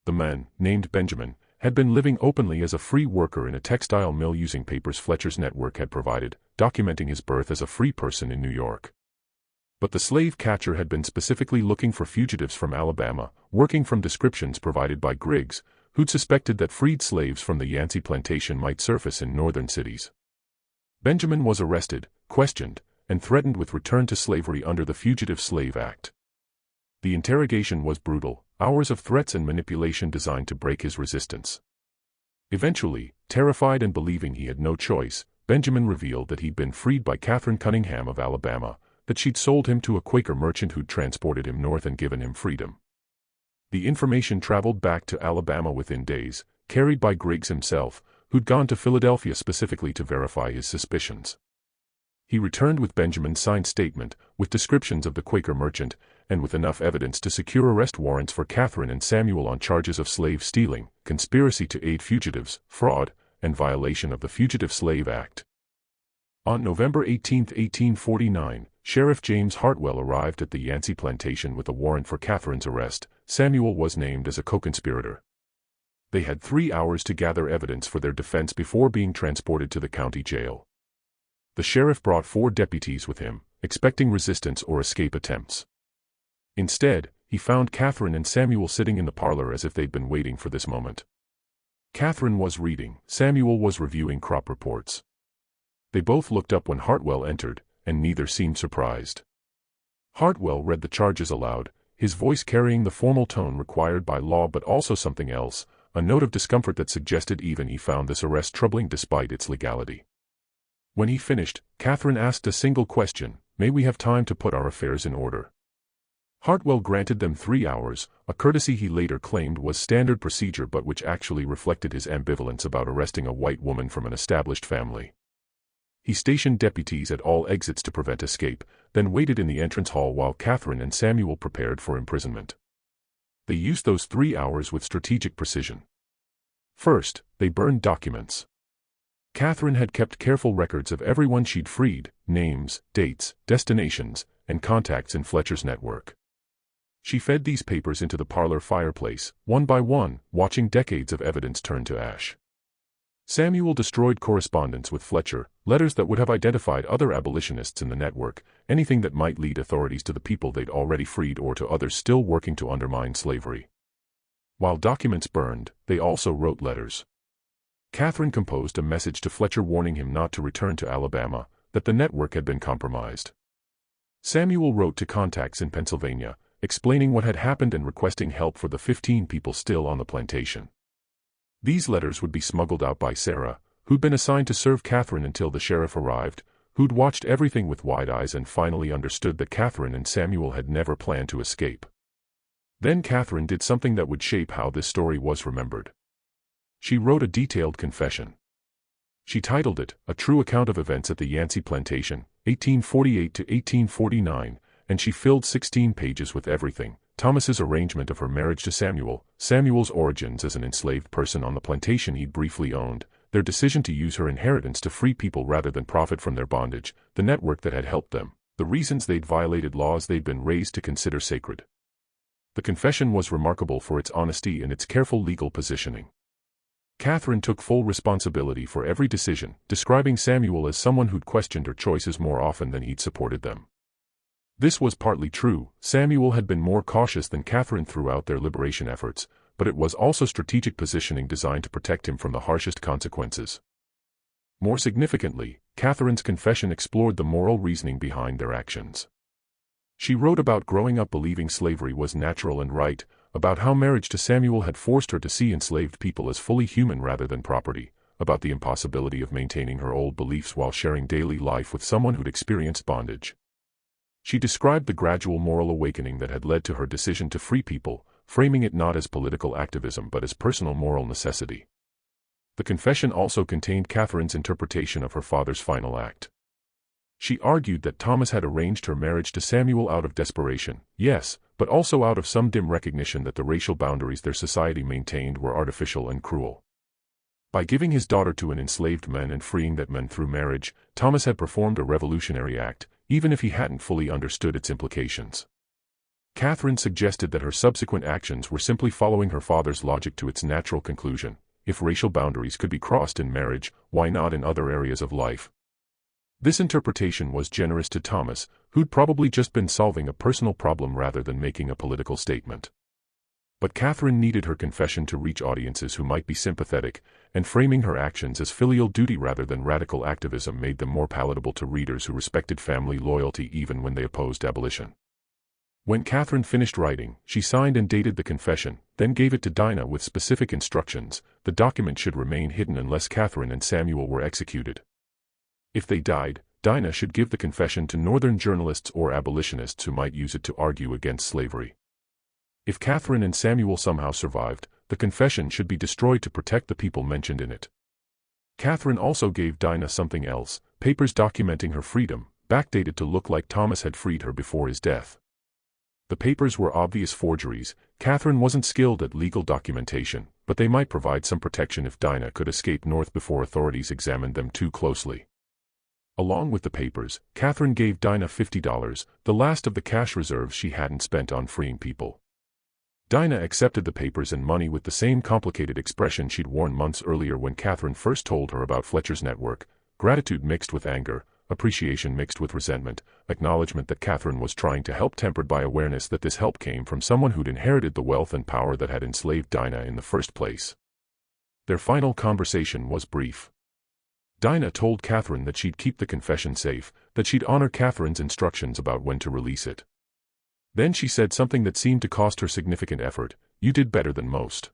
The man, named Benjamin, had been living openly as a free worker in a textile mill using papers Fletcher's network had provided, documenting his birth as a free person in New York. But the slave catcher had been specifically looking for fugitives from Alabama, working from descriptions provided by Griggs, who'd suspected that freed slaves from the Yancey plantation might surface in northern cities. Benjamin was arrested, questioned, and threatened with return to slavery under the Fugitive Slave Act. The interrogation was brutal, hours of threats and manipulation designed to break his resistance. Eventually, terrified and believing he had no choice, Benjamin revealed that he'd been freed by Catherine Cunningham of Alabama, that she'd sold him to a Quaker merchant who'd transported him north and given him freedom. The information traveled back to Alabama within days, carried by Griggs himself, who'd gone to Philadelphia specifically to verify his suspicions. He returned with Benjamin's signed statement, with descriptions of the Quaker merchant, and with enough evidence to secure arrest warrants for Catherine and Samuel on charges of slave stealing, conspiracy to aid fugitives, fraud, and violation of the Fugitive Slave Act. On November 18, 1849, Sheriff James Hartwell arrived at the Yancey plantation with a warrant for Catherine's arrest. Samuel was named as a co-conspirator. They had 3 hours to gather evidence for their defense before being transported to the county jail. The sheriff brought 4 deputies with him, expecting resistance or escape attempts. Instead, he found Catherine and Samuel sitting in the parlor as if they'd been waiting for this moment. Catherine was reading, Samuel was reviewing crop reports. They both looked up when Hartwell entered, and neither seemed surprised. Hartwell read the charges aloud, his voice carrying the formal tone required by law but also something else, a note of discomfort that suggested even he found this arrest troubling despite its legality. When he finished, Catherine asked a single question, "May we have time to put our affairs in order?" Hartwell granted them 3 hours, a courtesy he later claimed was standard procedure but which actually reflected his ambivalence about arresting a white woman from an established family. He stationed deputies at all exits to prevent escape, then waited in the entrance hall while Catherine and Samuel prepared for imprisonment. They used those 3 hours with strategic precision. First, they burned documents. Catherine had kept careful records of everyone she'd freed, names, dates, destinations, and contacts in Fletcher's network. She fed these papers into the parlor fireplace, one by one, watching decades of evidence turn to ash. Samuel destroyed correspondence with Fletcher, letters that would have identified other abolitionists in the network, anything that might lead authorities to the people they'd already freed or to others still working to undermine slavery. While documents burned, they also wrote letters. Catherine composed a message to Fletcher warning him not to return to Alabama, that the network had been compromised. Samuel wrote to contacts in Pennsylvania, explaining what had happened and requesting help for the 15 people still on the plantation. These letters would be smuggled out by Sarah, who'd been assigned to serve Catherine until the sheriff arrived, who'd watched everything with wide eyes and finally understood that Catherine and Samuel had never planned to escape. Then Catherine did something that would shape how this story was remembered. She wrote a detailed confession. She titled it, A True Account of Events at the Yancey Plantation, 1848 to 1849, and she filled 16 pages with everything: Thomas's arrangement of her marriage to Samuel, Samuel's origins as an enslaved person on the plantation he'd briefly owned, their decision to use her inheritance to free people rather than profit from their bondage, the network that had helped them, the reasons they'd violated laws they'd been raised to consider sacred. The confession was remarkable for its honesty and its careful legal positioning. Catherine took full responsibility for every decision, describing Samuel as someone who'd questioned her choices more often than he'd supported them. This was partly true. Samuel had been more cautious than Catherine throughout their liberation efforts, but it was also strategic positioning designed to protect him from the harshest consequences. More significantly, Catherine's confession explored the moral reasoning behind their actions. She wrote about growing up believing slavery was natural and right, about how marriage to Samuel had forced her to see enslaved people as fully human rather than property, about the impossibility of maintaining her old beliefs while sharing daily life with someone who'd experienced bondage. She described the gradual moral awakening that had led to her decision to free people, framing it not as political activism but as personal moral necessity. The confession also contained Catherine's interpretation of her father's final act. She argued that Thomas had arranged her marriage to Samuel out of desperation, yes, but also out of some dim recognition that the racial boundaries their society maintained were artificial and cruel. By giving his daughter to an enslaved man and freeing that man through marriage, Thomas had performed a revolutionary act, even if he hadn't fully understood its implications. Catherine suggested that her subsequent actions were simply following her father's logic to its natural conclusion. If racial boundaries could be crossed in marriage, why not in other areas of life? This interpretation was generous to Thomas, who'd probably just been solving a personal problem rather than making a political statement. But Catherine needed her confession to reach audiences who might be sympathetic, and framing her actions as filial duty rather than radical activism made them more palatable to readers who respected family loyalty even when they opposed abolition. When Catherine finished writing, she signed and dated the confession, then gave it to Dinah with specific instructions. The document should remain hidden unless Catherine and Samuel were executed. If they died, Dinah should give the confession to Northern journalists or abolitionists who might use it to argue against slavery. If Catherine and Samuel somehow survived, the confession should be destroyed to protect the people mentioned in it. Catherine also gave Dinah something else, papers documenting her freedom, backdated to look like Thomas had freed her before his death. The papers were obvious forgeries. Catherine wasn't skilled at legal documentation, but they might provide some protection if Dinah could escape north before authorities examined them too closely. Along with the papers, Catherine gave Dinah $50, the last of the cash reserves she hadn't spent on freeing people. Dinah accepted the papers and money with the same complicated expression she'd worn months earlier when Catherine first told her about Fletcher's network: gratitude mixed with anger, appreciation mixed with resentment, acknowledgement that Catherine was trying to help tempered by awareness that this help came from someone who'd inherited the wealth and power that had enslaved Dinah in the first place. Their final conversation was brief. Dinah told Catherine that she'd keep the confession safe, that she'd honor Catherine's instructions about when to release it. Then she said something that seemed to cost her significant effort: "You did better than most.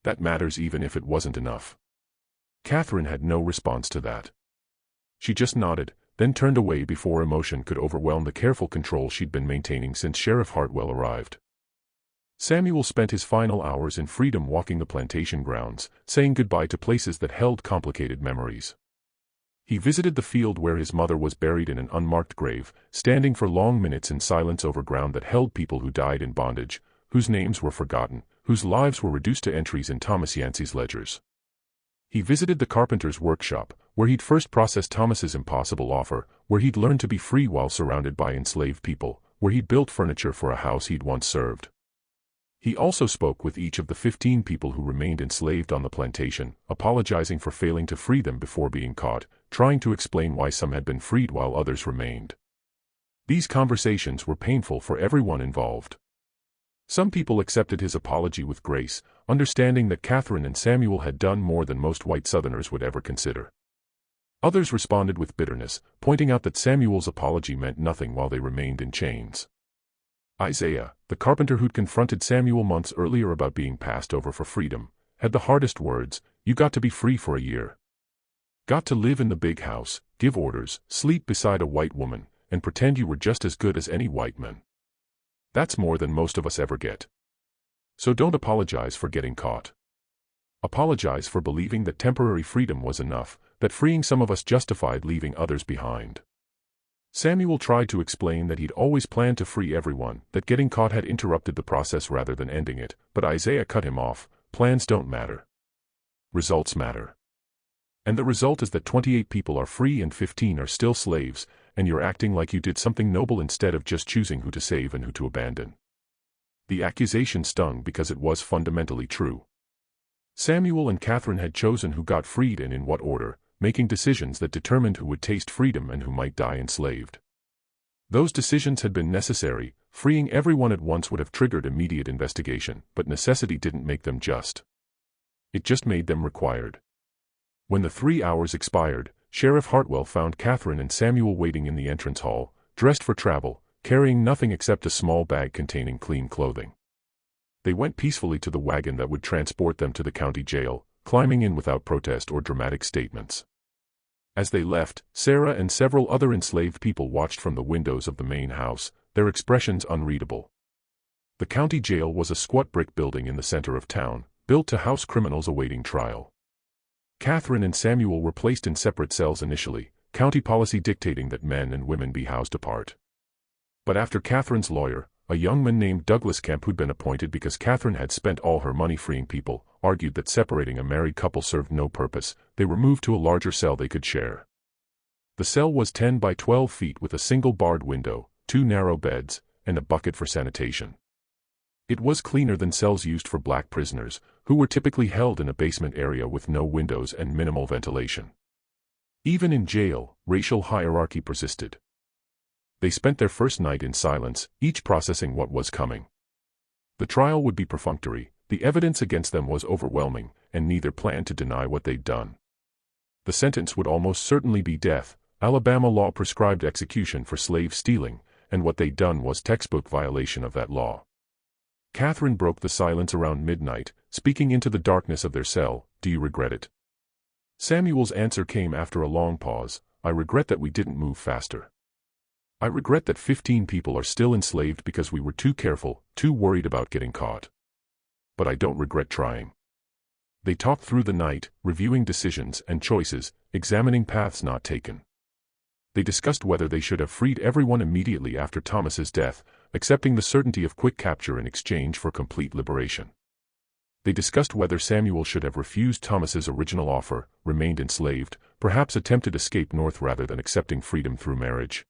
That matters even if it wasn't enough." Catherine had no response to that. She just nodded, then turned away before emotion could overwhelm the careful control she'd been maintaining since Sheriff Hartwell arrived. Samuel spent his final hours in freedom walking the plantation grounds, saying goodbye to places that held complicated memories. He visited the field where his mother was buried in an unmarked grave, standing for long minutes in silence over ground that held people who died in bondage, whose names were forgotten, whose lives were reduced to entries in Thomas Yancey's ledgers. He visited the carpenter's workshop, where he'd first processed Thomas's impossible offer, where he'd learned to be free while surrounded by enslaved people, where he'd built furniture for a house he'd once served. He also spoke with each of the 15 people who remained enslaved on the plantation, apologizing for failing to free them before being caught, trying to explain why some had been freed while others remained. These conversations were painful for everyone involved. Some people accepted his apology with grace, understanding that Catherine and Samuel had done more than most white Southerners would ever consider. Others responded with bitterness, pointing out that Samuel's apology meant nothing while they remained in chains. Isaiah, the carpenter who'd confronted Samuel months earlier about being passed over for freedom, had the hardest words: "You got to be free for a year. Got to live in the big house, give orders, sleep beside a white woman, and pretend you were just as good as any white man. That's more than most of us ever get. So don't apologize for getting caught. Apologize for believing that temporary freedom was enough, that freeing some of us justified leaving others behind." Samuel tried to explain that he'd always planned to free everyone, that getting caught had interrupted the process rather than ending it, but Isaiah cut him off. "Plans don't matter. Results matter. And the result is that 28 people are free and 15 are still slaves, and you're acting like you did something noble instead of just choosing who to save and who to abandon." The accusation stung because it was fundamentally true. Samuel and Catherine had chosen who got freed and in what order, making decisions that determined who would taste freedom and who might die enslaved. Those decisions had been necessary. Freeing everyone at once would have triggered immediate investigation, but necessity didn't make them just. It just made them required. When the 3 hours expired, Sheriff Hartwell found Catherine and Samuel waiting in the entrance hall, dressed for travel, carrying nothing except a small bag containing clean clothing. They went peacefully to the wagon that would transport them to the county jail, climbing in without protest or dramatic statements. As they left, Sarah and several other enslaved people watched from the windows of the main house, their expressions unreadable. The county jail was a squat brick building in the center of town, built to house criminals awaiting trial. Catherine and Samuel were placed in separate cells initially, county policy dictating that men and women be housed apart. But after Catherine's lawyer, a young man named Douglas Kemp who'd been appointed because Catherine had spent all her money freeing people, argued that separating a married couple served no purpose, they were moved to a larger cell they could share. The cell was 10 by 12 feet with a single barred window, 2 narrow beds, and a bucket for sanitation. It was cleaner than cells used for black prisoners, who were typically held in a basement area with no windows and minimal ventilation. Even in jail, racial hierarchy persisted. They spent their first night in silence, each processing what was coming. The trial would be perfunctory, the evidence against them was overwhelming, and neither planned to deny what they'd done. The sentence would almost certainly be death. Alabama law prescribed execution for slave stealing, and what they'd done was textbook violation of that law. Catherine broke the silence around midnight, speaking into the darkness of their cell. "Do you regret it?" Samuel's answer came after a long pause. "I regret that we didn't move faster. I regret that 15 people are still enslaved because we were too careful, too worried about getting caught. But I don't regret trying." They talked through the night, reviewing decisions and choices, examining paths not taken. They discussed whether they should have freed everyone immediately after Thomas's death, accepting the certainty of quick capture in exchange for complete liberation. They discussed whether Samuel should have refused Thomas's original offer, remained enslaved, perhaps attempted escape north rather than accepting freedom through marriage.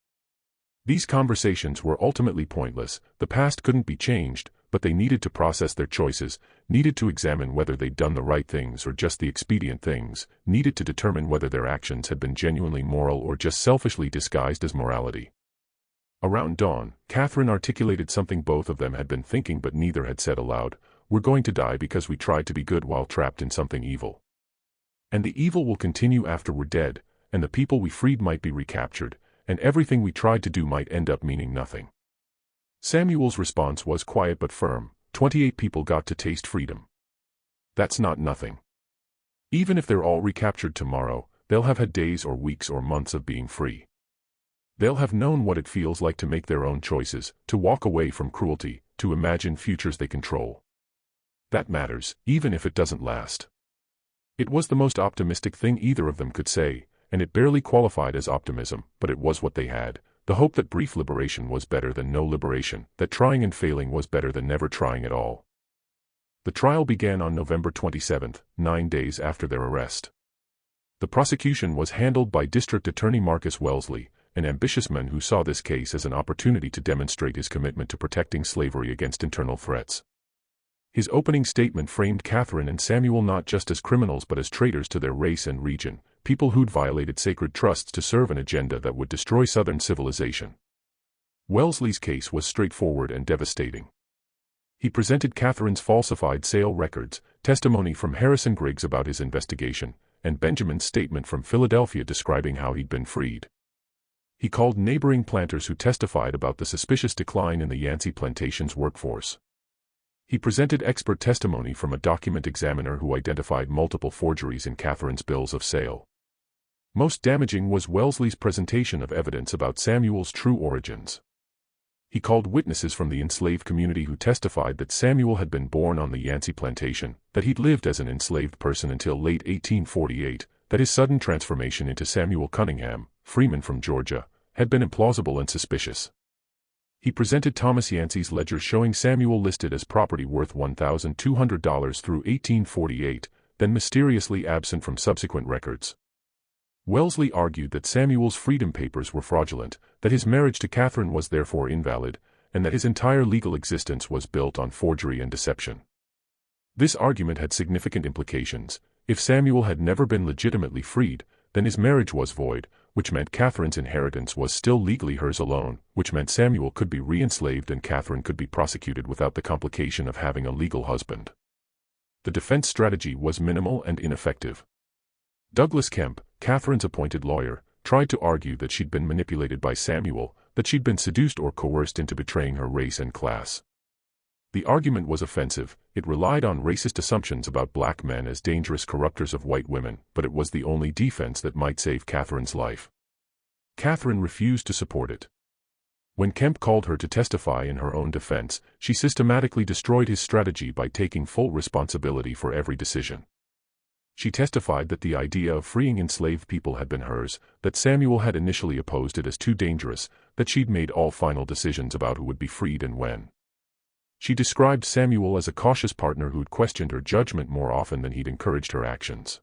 These conversations were ultimately pointless. The past couldn't be changed, but they needed to process their choices, needed to examine whether they'd done the right things or just the expedient things, needed to determine whether their actions had been genuinely moral or just selfishly disguised as morality. Around dawn, Catherine articulated something both of them had been thinking but neither had said aloud. "We're going to die because we tried to be good while trapped in something evil. And the evil will continue after we're dead, and the people we freed might be recaptured, and everything we tried to do might end up meaning nothing." Samuel's response was quiet but firm. 28 people got to taste freedom. That's not nothing. Even if they're all recaptured tomorrow, they'll have had days or weeks or months of being free. They'll have known what it feels like to make their own choices, to walk away from cruelty, to imagine futures they control. That matters, even if it doesn't last. It was the most optimistic thing either of them could say, and it barely qualified as optimism, but it was what they had. The hope that brief liberation was better than no liberation, that trying and failing was better than never trying at all. The trial began on November 27, 9 days after their arrest. The prosecution was handled by District Attorney Marcus Wellesley, an ambitious man who saw this case as an opportunity to demonstrate his commitment to protecting slavery against internal threats. His opening statement framed Catherine and Samuel not just as criminals but as traitors to their race and region, people who'd violated sacred trusts to serve an agenda that would destroy Southern civilization. Wellesley's case was straightforward and devastating. He presented Catherine's falsified sale records, testimony from Harrison Griggs about his investigation, and Benjamin's statement from Philadelphia describing how he'd been freed. He called neighboring planters who testified about the suspicious decline in the Yancey plantation's workforce. He presented expert testimony from a document examiner who identified multiple forgeries in Catherine's bills of sale. Most damaging was Wellesley's presentation of evidence about Samuel's true origins. He called witnesses from the enslaved community who testified that Samuel had been born on the Yancey plantation, that he'd lived as an enslaved person until late 1848, that his sudden transformation into Samuel Cunningham, freeman from Georgia, had been implausible and suspicious. He presented Thomas Yancey's ledger showing Samuel listed as property worth $1,200 through 1848, then mysteriously absent from subsequent records. Wellesley argued that Samuel's freedom papers were fraudulent, that his marriage to Catherine was therefore invalid, and that his entire legal existence was built on forgery and deception. This argument had significant implications. If Samuel had never been legitimately freed, then his marriage was void, which meant Catherine's inheritance was still legally hers alone, which meant Samuel could be re-enslaved and Catherine could be prosecuted without the complication of having a legal husband. The defense strategy was minimal and ineffective. Douglas Kemp, Catherine's appointed lawyer, tried to argue that she'd been manipulated by Samuel, that she'd been seduced or coerced into betraying her race and class. The argument was offensive. It relied on racist assumptions about black men as dangerous corruptors of white women, but it was the only defense that might save Catherine's life. Catherine refused to support it. When Kemp called her to testify in her own defense, she systematically destroyed his strategy by taking full responsibility for every decision. She testified that the idea of freeing enslaved people had been hers, that Samuel had initially opposed it as too dangerous, that she'd made all final decisions about who would be freed and when. She described Samuel as a cautious partner who'd questioned her judgment more often than he'd encouraged her actions.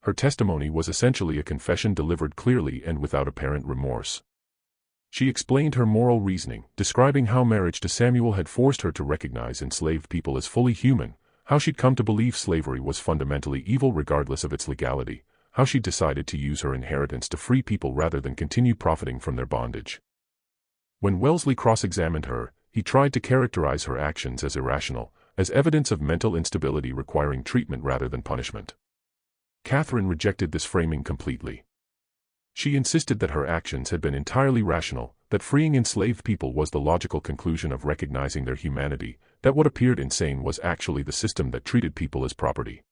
Her testimony was essentially a confession delivered clearly and without apparent remorse. She explained her moral reasoning, describing how marriage to Samuel had forced her to recognize enslaved people as fully human, how she'd come to believe slavery was fundamentally evil regardless of its legality, how she decided to use her inheritance to free people rather than continue profiting from their bondage. When Wellesley cross-examined her, he tried to characterize her actions as irrational, as evidence of mental instability requiring treatment rather than punishment. Catherine rejected this framing completely. She insisted that her actions had been entirely rational, that freeing enslaved people was the logical conclusion of recognizing their humanity, that what appeared insane was actually the system that treated people as property.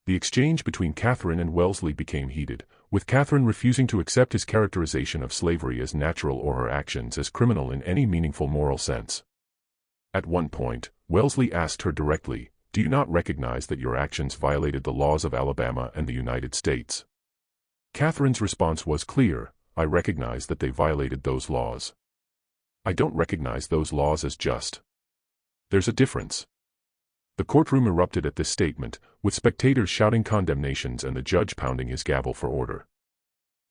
The exchange between Catherine and Wellesley became heated, with Catherine refusing to accept his characterization of slavery as natural or her actions as criminal in any meaningful moral sense. At one point, Wellesley asked her directly, "Do you not recognize that your actions violated the laws of Alabama and the United States?" Catherine's response was clear, "I recognize that they violated those laws. I don't recognize those laws as just. There's a difference." The courtroom erupted at this statement, with spectators shouting condemnations and the judge pounding his gavel for order.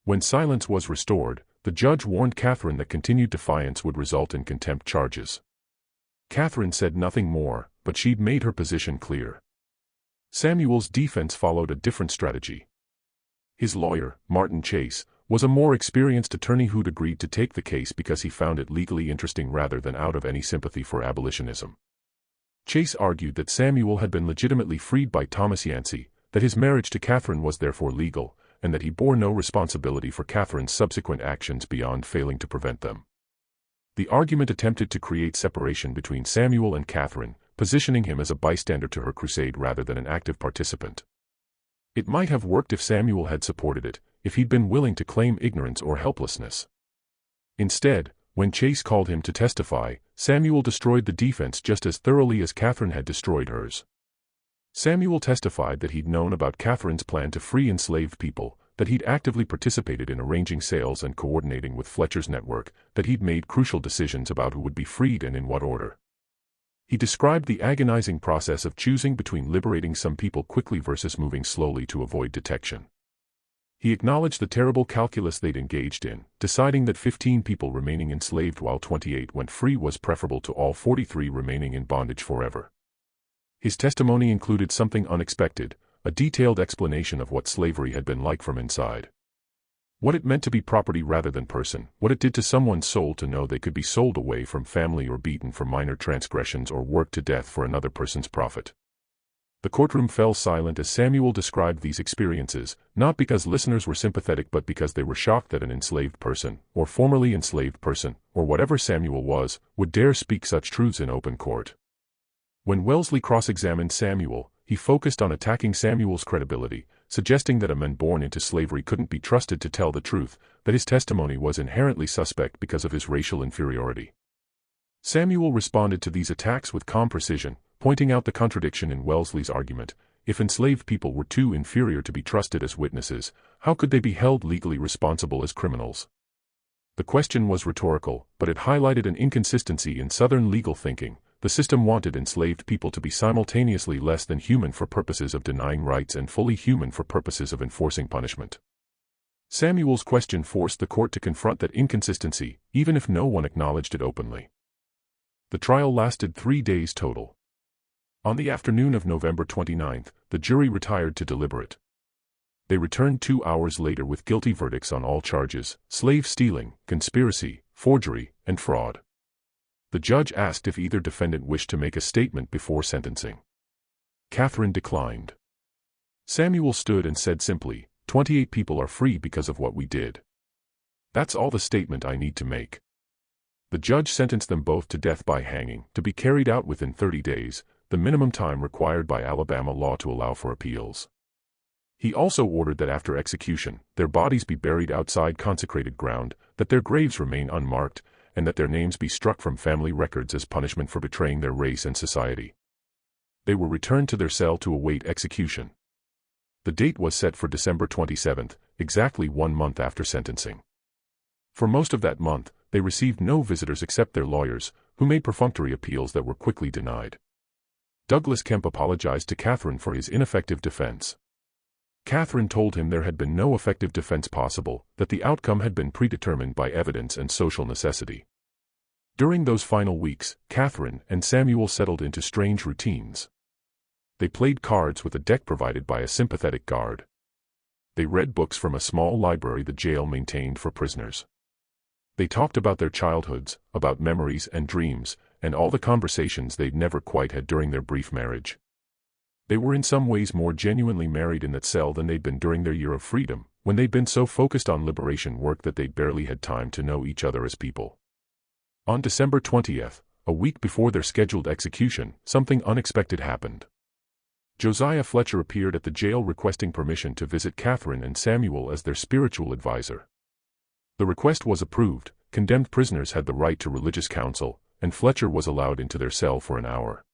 When silence was restored, the judge warned Catherine that continued defiance would result in contempt charges. Catherine said nothing more, but she'd made her position clear. Samuel's defense followed a different strategy. His lawyer, Martin Chase, was a more experienced attorney who'd agreed to take the case because he found it legally interesting rather than out of any sympathy for abolitionism. Chase argued that Samuel had been legitimately freed by Thomas Yancey, that his marriage to Catherine was therefore legal, and that he bore no responsibility for Catherine's subsequent actions beyond failing to prevent them. The argument attempted to create separation between Samuel and Catherine, positioning him as a bystander to her crusade rather than an active participant. It might have worked if Samuel had supported it, if he'd been willing to claim ignorance or helplessness. Instead, when Chase called him to testify, Samuel destroyed the defense just as thoroughly as Catherine had destroyed hers. Samuel testified that he'd known about Catherine's plan to free enslaved people, that he'd actively participated in arranging sales and coordinating with Fletcher's network, that he'd made crucial decisions about who would be freed and in what order. He described the agonizing process of choosing between liberating some people quickly versus moving slowly to avoid detection. He acknowledged the terrible calculus they'd engaged in, deciding that 15 people remaining enslaved while 28 went free was preferable to all 43 remaining in bondage forever. His testimony included something unexpected, a detailed explanation of what slavery had been like from inside. What it meant to be property rather than person, what it did to someone's soul to know they could be sold away from family or beaten for minor transgressions or worked to death for another person's profit. The courtroom fell silent as Samuel described these experiences, not because listeners were sympathetic but because they were shocked that an enslaved person, or formerly enslaved person, or whatever Samuel was, would dare speak such truths in open court. When Wellesley cross-examined Samuel, he focused on attacking Samuel's credibility, suggesting that a man born into slavery couldn't be trusted to tell the truth, that his testimony was inherently suspect because of his racial inferiority. Samuel responded to these attacks with calm precision, pointing out the contradiction in Wellesley's argument. If enslaved people were too inferior to be trusted as witnesses, how could they be held legally responsible as criminals? The question was rhetorical, but it highlighted an inconsistency in Southern legal thinking. The system wanted enslaved people to be simultaneously less than human for purposes of denying rights and fully human for purposes of enforcing punishment. Samuel's question forced the court to confront that inconsistency, even if no one acknowledged it openly. The trial lasted 3 days total. On the afternoon of November 29, the jury retired to deliberate. They returned 2 hours later with guilty verdicts on all charges: slave stealing, conspiracy, forgery, and fraud. The judge asked if either defendant wished to make a statement before sentencing. Catherine declined. Samuel stood and said simply, 28 people are free because of what we did. That's all the statement I need to make. The judge sentenced them both to death by hanging, to be carried out within 30 days, the minimum time required by Alabama law to allow for appeals. He also ordered that after execution, their bodies be buried outside consecrated ground, that their graves remain unmarked, and that their names be struck from family records as punishment for betraying their race and society. They were returned to their cell to await execution. The date was set for December 27, exactly 1 month after sentencing. For most of that month, they received no visitors except their lawyers, who made perfunctory appeals that were quickly denied. Douglas Kemp apologized to Catherine for his ineffective defense. Catherine told him there had been no effective defense possible, that the outcome had been predetermined by evidence and social necessity. During those final weeks, Catherine and Samuel settled into strange routines. They played cards with a deck provided by a sympathetic guard. They read books from a small library the jail maintained for prisoners. They talked about their childhoods, about memories and dreams, and all the conversations they'd never quite had during their brief marriage. They were in some ways more genuinely married in that cell than they'd been during their year of freedom, when they'd been so focused on liberation work that they'd barely had time to know each other as people. On December 20th, a week before their scheduled execution, something unexpected happened. Josiah Fletcher appeared at the jail requesting permission to visit Catherine and Samuel as their spiritual advisor. The request was approved, condemned prisoners had the right to religious counsel, and Fletcher was allowed into their cell for an hour.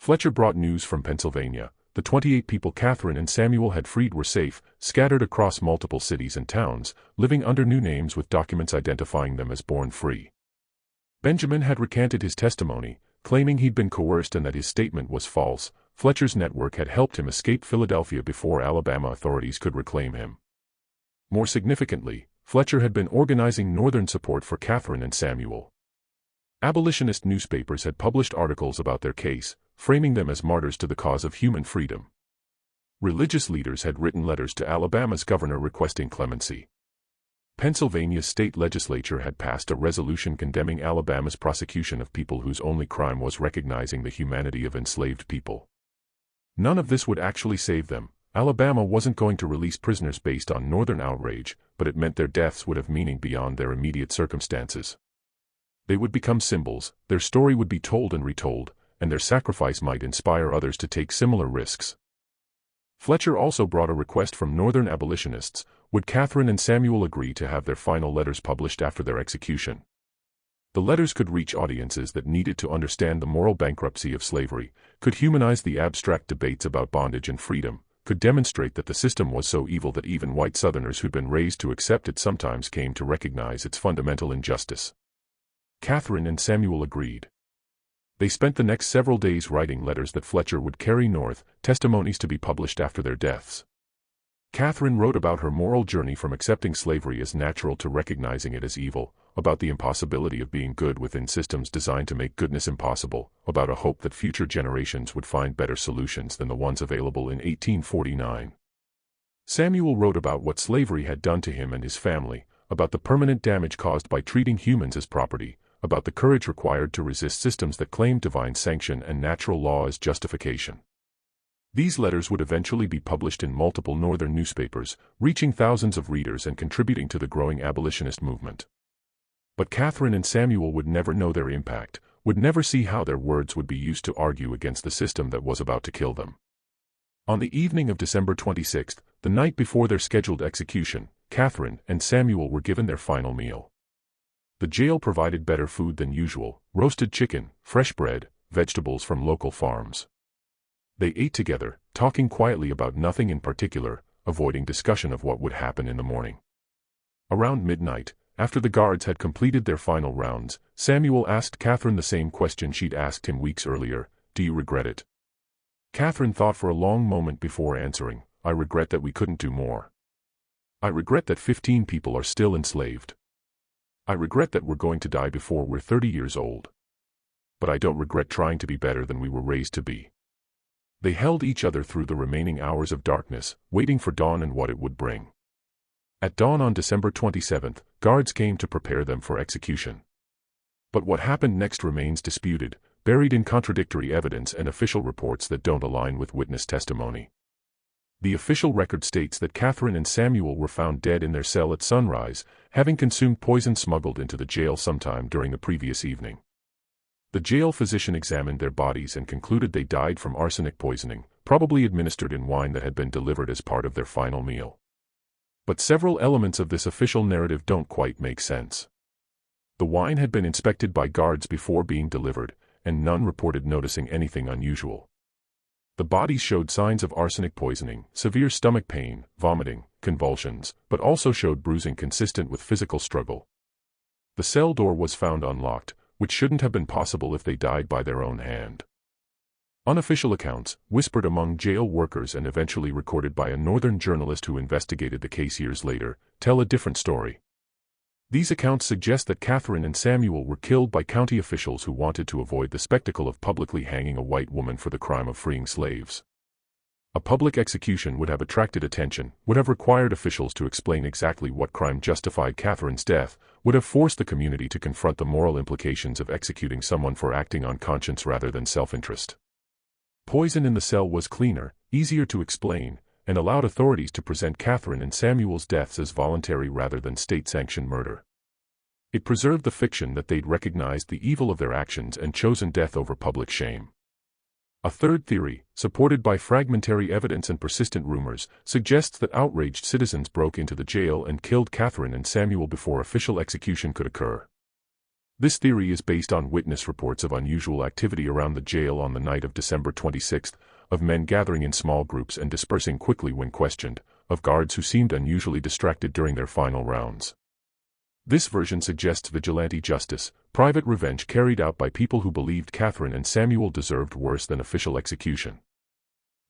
Fletcher brought news from Pennsylvania. The 28 people Catherine and Samuel had freed were safe, scattered across multiple cities and towns, living under new names with documents identifying them as born free. Benjamin had recanted his testimony, claiming he'd been coerced and that his statement was false. Fletcher's network had helped him escape Philadelphia before Alabama authorities could reclaim him. More significantly, Fletcher had been organizing Northern support for Catherine and Samuel. Abolitionist newspapers had published articles about their case, framing them as martyrs to the cause of human freedom. Religious leaders had written letters to Alabama's governor requesting clemency. Pennsylvania's state legislature had passed a resolution condemning Alabama's prosecution of people whose only crime was recognizing the humanity of enslaved people. None of this would actually save them. Alabama wasn't going to release prisoners based on Northern outrage, but it meant their deaths would have meaning beyond their immediate circumstances. They would become symbols, their story would be told and retold, and their sacrifice might inspire others to take similar risks. Fletcher also brought a request from Northern abolitionists. Would Catherine and Samuel agree to have their final letters published after their execution? The letters could reach audiences that needed to understand the moral bankruptcy of slavery, could humanize the abstract debates about bondage and freedom, could demonstrate that the system was so evil that even white Southerners who'd been raised to accept it sometimes came to recognize its fundamental injustice. Catherine and Samuel agreed. They spent the next several days writing letters that Fletcher would carry north, testimonies to be published after their deaths. Catherine wrote about her moral journey from accepting slavery as natural to recognizing it as evil, about the impossibility of being good within systems designed to make goodness impossible, about a hope that future generations would find better solutions than the ones available in 1849. Samuel wrote about what slavery had done to him and his family, about the permanent damage caused by treating humans as property, about the courage required to resist systems that claimed divine sanction and natural law as justification. These letters would eventually be published in multiple Northern newspapers, reaching thousands of readers and contributing to the growing abolitionist movement. But Catherine and Samuel would never know their impact, would never see how their words would be used to argue against the system that was about to kill them. On the evening of December 26th, the night before their scheduled execution, Catherine and Samuel were given their final meal. The jail provided better food than usual: roasted chicken, fresh bread, vegetables from local farms. They ate together, talking quietly about nothing in particular, avoiding discussion of what would happen in the morning. Around midnight, after the guards had completed their final rounds, Samuel asked Catherine the same question she'd asked him weeks earlier: "Do you regret it?" Catherine thought for a long moment before answering, "I regret that we couldn't do more. I regret that 15 people are still enslaved. I regret that we're going to die before we're 30 years old. But I don't regret trying to be better than we were raised to be." They held each other through the remaining hours of darkness, waiting for dawn and what it would bring. At dawn on December 27th, guards came to prepare them for execution. But what happened next remains disputed, buried in contradictory evidence and official reports that don't align with witness testimony. The official record states that Catherine and Samuel were found dead in their cell at sunrise, having consumed poison smuggled into the jail sometime during the previous evening. The jail physician examined their bodies and concluded they died from arsenic poisoning, probably administered in wine that had been delivered as part of their final meal. But several elements of this official narrative don't quite make sense. The wine had been inspected by guards before being delivered, and none reported noticing anything unusual. The bodies showed signs of arsenic poisoning, severe stomach pain, vomiting, convulsions, but also showed bruising consistent with physical struggle. The cell door was found unlocked, which shouldn't have been possible if they died by their own hand. Unofficial accounts, whispered among jail workers and eventually recorded by a northern journalist who investigated the case years later, tell a different story. These accounts suggest that Catherine and Samuel were killed by county officials who wanted to avoid the spectacle of publicly hanging a white woman for the crime of freeing slaves. A public execution would have attracted attention, would have required officials to explain exactly what crime justified Catherine's death, would have forced the community to confront the moral implications of executing someone for acting on conscience rather than self-interest. Poison in the cell was cleaner, easier to explain, and allowed authorities to present Catherine and Samuel's deaths as voluntary rather than state-sanctioned murder. It preserved the fiction that they'd recognized the evil of their actions and chosen death over public shame. A third theory, supported by fragmentary evidence and persistent rumors, suggests that outraged citizens broke into the jail and killed Catherine and Samuel before official execution could occur. This theory is based on witness reports of unusual activity around the jail on the night of December 26, of men gathering in small groups and dispersing quickly when questioned, of guards who seemed unusually distracted during their final rounds. This version suggests vigilante justice, private revenge carried out by people who believed Catherine and Samuel deserved worse than official execution.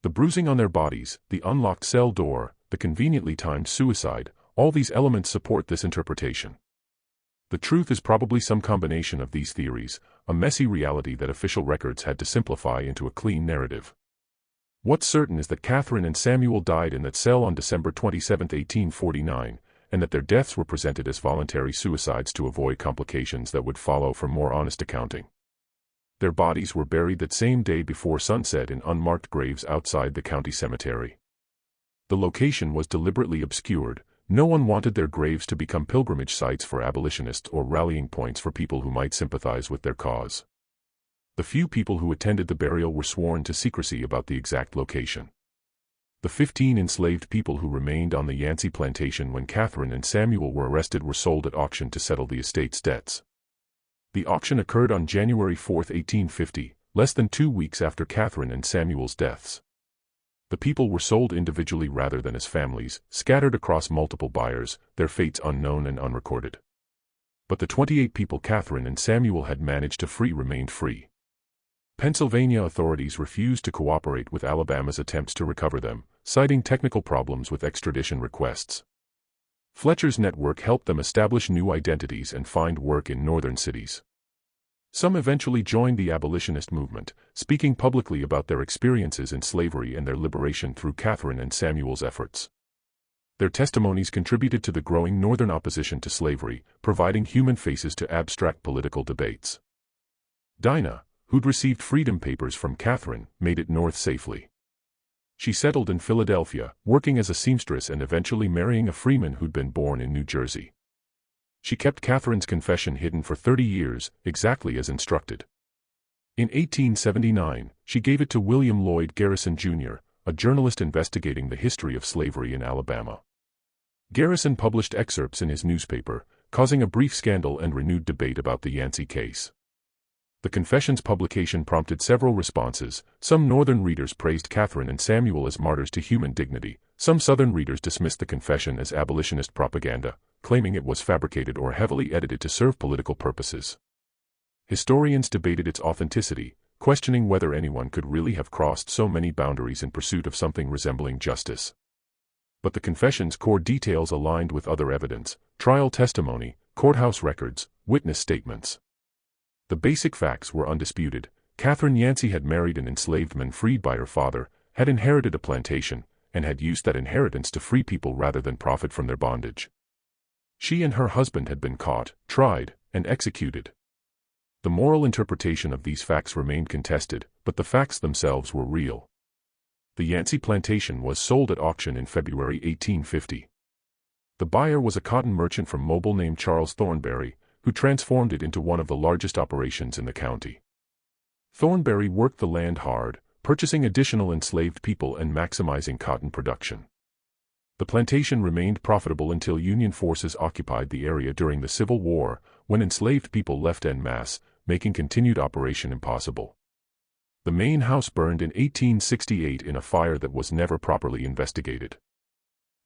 The bruising on their bodies, the unlocked cell door, the conveniently timed suicide, all these elements support this interpretation. The truth is probably some combination of these theories, a messy reality that official records had to simplify into a clean narrative. What's certain is that Catherine and Samuel died in that cell on December 27, 1849, and that their deaths were presented as voluntary suicides to avoid complications that would follow from more honest accounting. Their bodies were buried that same day before sunset in unmarked graves outside the county cemetery. The location was deliberately obscured. No one wanted their graves to become pilgrimage sites for abolitionists or rallying points for people who might sympathize with their cause. The few people who attended the burial were sworn to secrecy about the exact location. The 15 enslaved people who remained on the Yancey plantation when Catherine and Samuel were arrested were sold at auction to settle the estate's debts. The auction occurred on January 4, 1850, less than 2 weeks after Catherine and Samuel's deaths. The people were sold individually rather than as families, scattered across multiple buyers, their fates unknown and unrecorded. But the 28 people Catherine and Samuel had managed to free remained free. Pennsylvania authorities refused to cooperate with Alabama's attempts to recover them, citing technical problems with extradition requests. Fletcher's network helped them establish new identities and find work in northern cities. Some eventually joined the abolitionist movement, speaking publicly about their experiences in slavery and their liberation through Catherine and Samuel's efforts. Their testimonies contributed to the growing northern opposition to slavery, providing human faces to abstract political debates. Dinah, who'd received freedom papers from Catherine, made it north safely. She settled in Philadelphia, working as a seamstress and eventually marrying a freeman who'd been born in New Jersey. She kept Catherine's confession hidden for 30 years, exactly as instructed. In 1879, she gave it to William Lloyd Garrison, Jr., a journalist investigating the history of slavery in Alabama. Garrison published excerpts in his newspaper, causing a brief scandal and renewed debate about the Yancey case. The confession's publication prompted several responses. Some northern readers praised Catherine and Samuel as martyrs to human dignity. Some southern readers dismissed the confession as abolitionist propaganda, claiming it was fabricated or heavily edited to serve political purposes. Historians debated its authenticity, questioning whether anyone could really have crossed so many boundaries in pursuit of something resembling justice. But the confession's core details aligned with other evidence: trial testimony, courthouse records, witness statements. The basic facts were undisputed. Catherine Yancey had married an enslaved man freed by her father, had inherited a plantation, and had used that inheritance to free people rather than profit from their bondage. She and her husband had been caught, tried, and executed. The moral interpretation of these facts remained contested, but the facts themselves were real. The Yancey plantation was sold at auction in February 1850. The buyer was a cotton merchant from Mobile named Charles Thornberry, who transformed it into one of the largest operations in the county. Thornberry worked the land hard, purchasing additional enslaved people and maximizing cotton production. The plantation remained profitable until Union forces occupied the area during the Civil War, when enslaved people left en masse, making continued operation impossible. The main house burned in 1868 in a fire that was never properly investigated.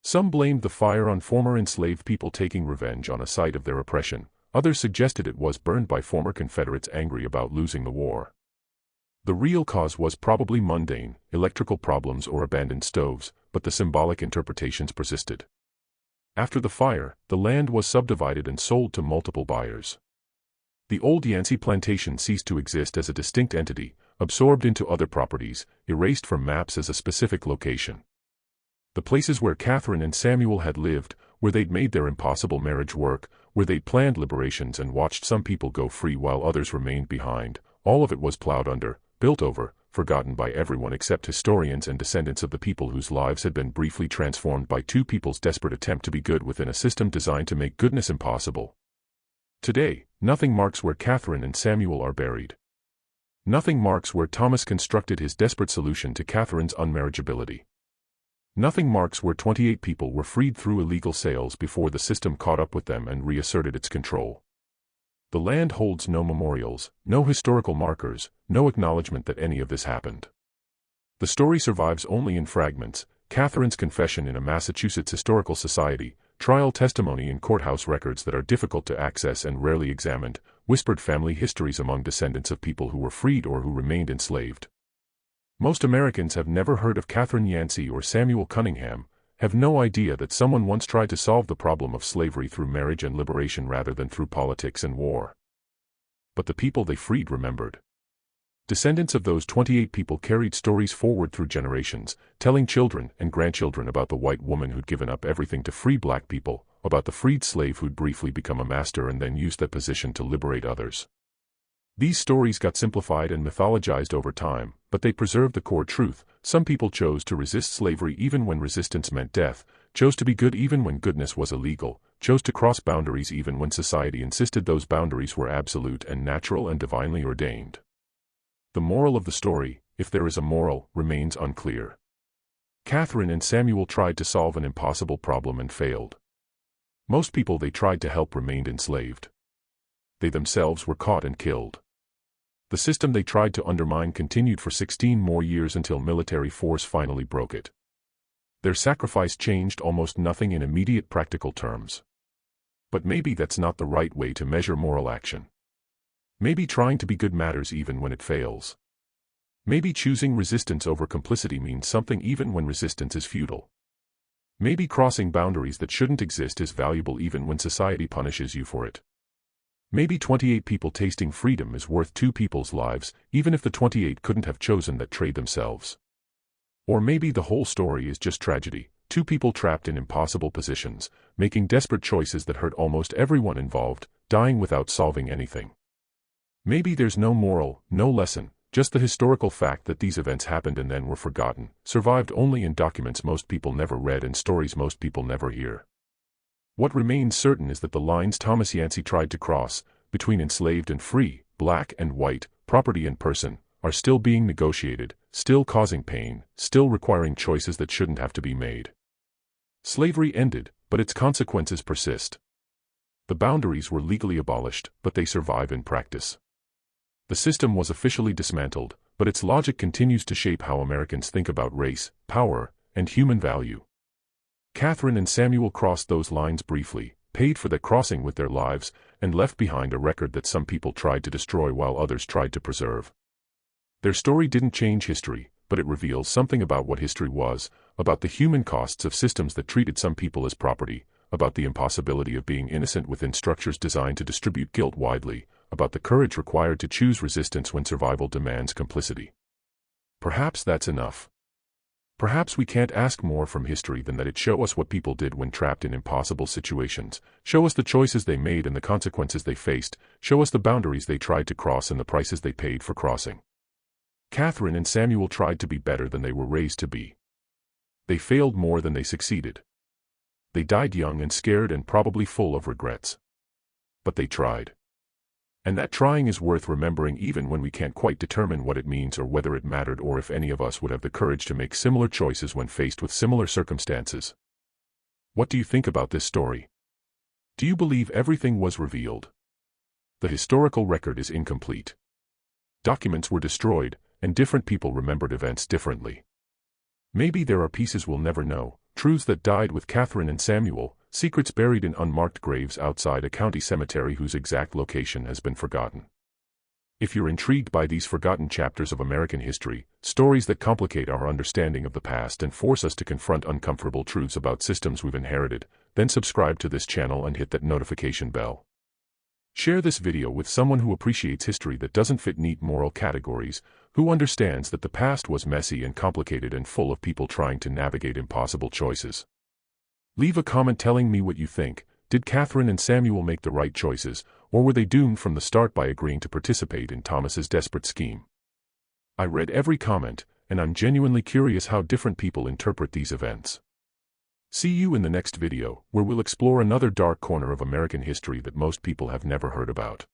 Some blamed the fire on former enslaved people taking revenge on a site of their oppression. Others suggested it was burned by former Confederates angry about losing the war. The real cause was probably mundane, electrical problems or abandoned stoves, but the symbolic interpretations persisted. After the fire, the land was subdivided and sold to multiple buyers. The old Yancey plantation ceased to exist as a distinct entity, absorbed into other properties, erased from maps as a specific location. The places where Catherine and Samuel had lived, where they'd made their impossible marriage work, where they'd planned liberations and watched some people go free while others remained behind, all of it was plowed under, built over, forgotten by everyone except historians and descendants of the people whose lives had been briefly transformed by two people's desperate attempt to be good within a system designed to make goodness impossible. Today, nothing marks where Catherine and Samuel are buried. Nothing marks where Thomas constructed his desperate solution to Catherine's unmarriageability. Nothing marks where 28 people were freed through illegal sales before the system caught up with them and reasserted its control. The land holds no memorials, no historical markers, no acknowledgement that any of this happened. The story survives only in fragments: Catherine's confession in a Massachusetts historical society, trial testimony in courthouse records that are difficult to access and rarely examined, whispered family histories among descendants of people who were freed or who remained enslaved. Most Americans have never heard of Catherine Yancey or Samuel Cunningham, have no idea that someone once tried to solve the problem of slavery through marriage and liberation rather than through politics and war. But the people they freed remembered. Descendants of those 28 people carried stories forward through generations, telling children and grandchildren about the white woman who'd given up everything to free black people, about the freed slave who'd briefly become a master and then used that position to liberate others. These stories got simplified and mythologized over time, but they preserved the core truth. Some people chose to resist slavery even when resistance meant death, chose to be good even when goodness was illegal, chose to cross boundaries even when society insisted those boundaries were absolute and natural and divinely ordained. The moral of the story, if there is a moral, remains unclear. Catherine and Samuel tried to solve an impossible problem and failed. Most people they tried to help remained enslaved. They themselves were caught and killed. The system they tried to undermine continued for 16 more years until military force finally broke it. Their sacrifice changed almost nothing in immediate practical terms. But maybe that's not the right way to measure moral action. Maybe trying to be good matters even when it fails. Maybe choosing resistance over complicity means something even when resistance is futile. Maybe crossing boundaries that shouldn't exist is valuable even when society punishes you for it. Maybe 28 people tasting freedom is worth 2 people's lives, even if the 28 couldn't have chosen that trade themselves. Or maybe the whole story is just tragedy, 2 people trapped in impossible positions, making desperate choices that hurt almost everyone involved, dying without solving anything. Maybe there's no moral, no lesson, just the historical fact that these events happened and then were forgotten, survived only in documents most people never read and stories most people never hear. What remains certain is that the lines Thomas Yancey tried to cross, between enslaved and free, black and white, property and person, are still being negotiated, still causing pain, still requiring choices that shouldn't have to be made. Slavery ended, but its consequences persist. The boundaries were legally abolished, but they survive in practice. The system was officially dismantled, but its logic continues to shape how Americans think about race, power, and human value. Catherine and Samuel crossed those lines briefly, paid for that crossing with their lives, and left behind a record that some people tried to destroy while others tried to preserve. Their story didn't change history, but it reveals something about what history was, about the human costs of systems that treated some people as property, about the impossibility of being innocent within structures designed to distribute guilt widely, about the courage required to choose resistance when survival demands complicity. Perhaps that's enough. Perhaps we can't ask more from history than that it show us what people did when trapped in impossible situations, show us the choices they made and the consequences they faced, show us the boundaries they tried to cross and the prices they paid for crossing. Catherine and Samuel tried to be better than they were raised to be. They failed more than they succeeded. They died young and scared and probably full of regrets. But they tried. And that trying is worth remembering even when we can't quite determine what it means or whether it mattered or if any of us would have the courage to make similar choices when faced with similar circumstances. What do you think about this story? Do you believe everything was revealed? The historical record is incomplete. Documents were destroyed, and different people remembered events differently. Maybe there are pieces we'll never know, truths that died with Catherine and Samuel, secrets buried in unmarked graves outside a county cemetery whose exact location has been forgotten. If you're intrigued by these forgotten chapters of American history, stories that complicate our understanding of the past and force us to confront uncomfortable truths about systems we've inherited, then subscribe to this channel and hit that notification bell. Share this video with someone who appreciates history that doesn't fit neat moral categories, who understands that the past was messy and complicated and full of people trying to navigate impossible choices. Leave a comment telling me what you think. Did Catherine and Samuel make the right choices, or were they doomed from the start by agreeing to participate in Thomas's desperate scheme? I read every comment, and I'm genuinely curious how different people interpret these events. See you in the next video, where we'll explore another dark corner of American history that most people have never heard about.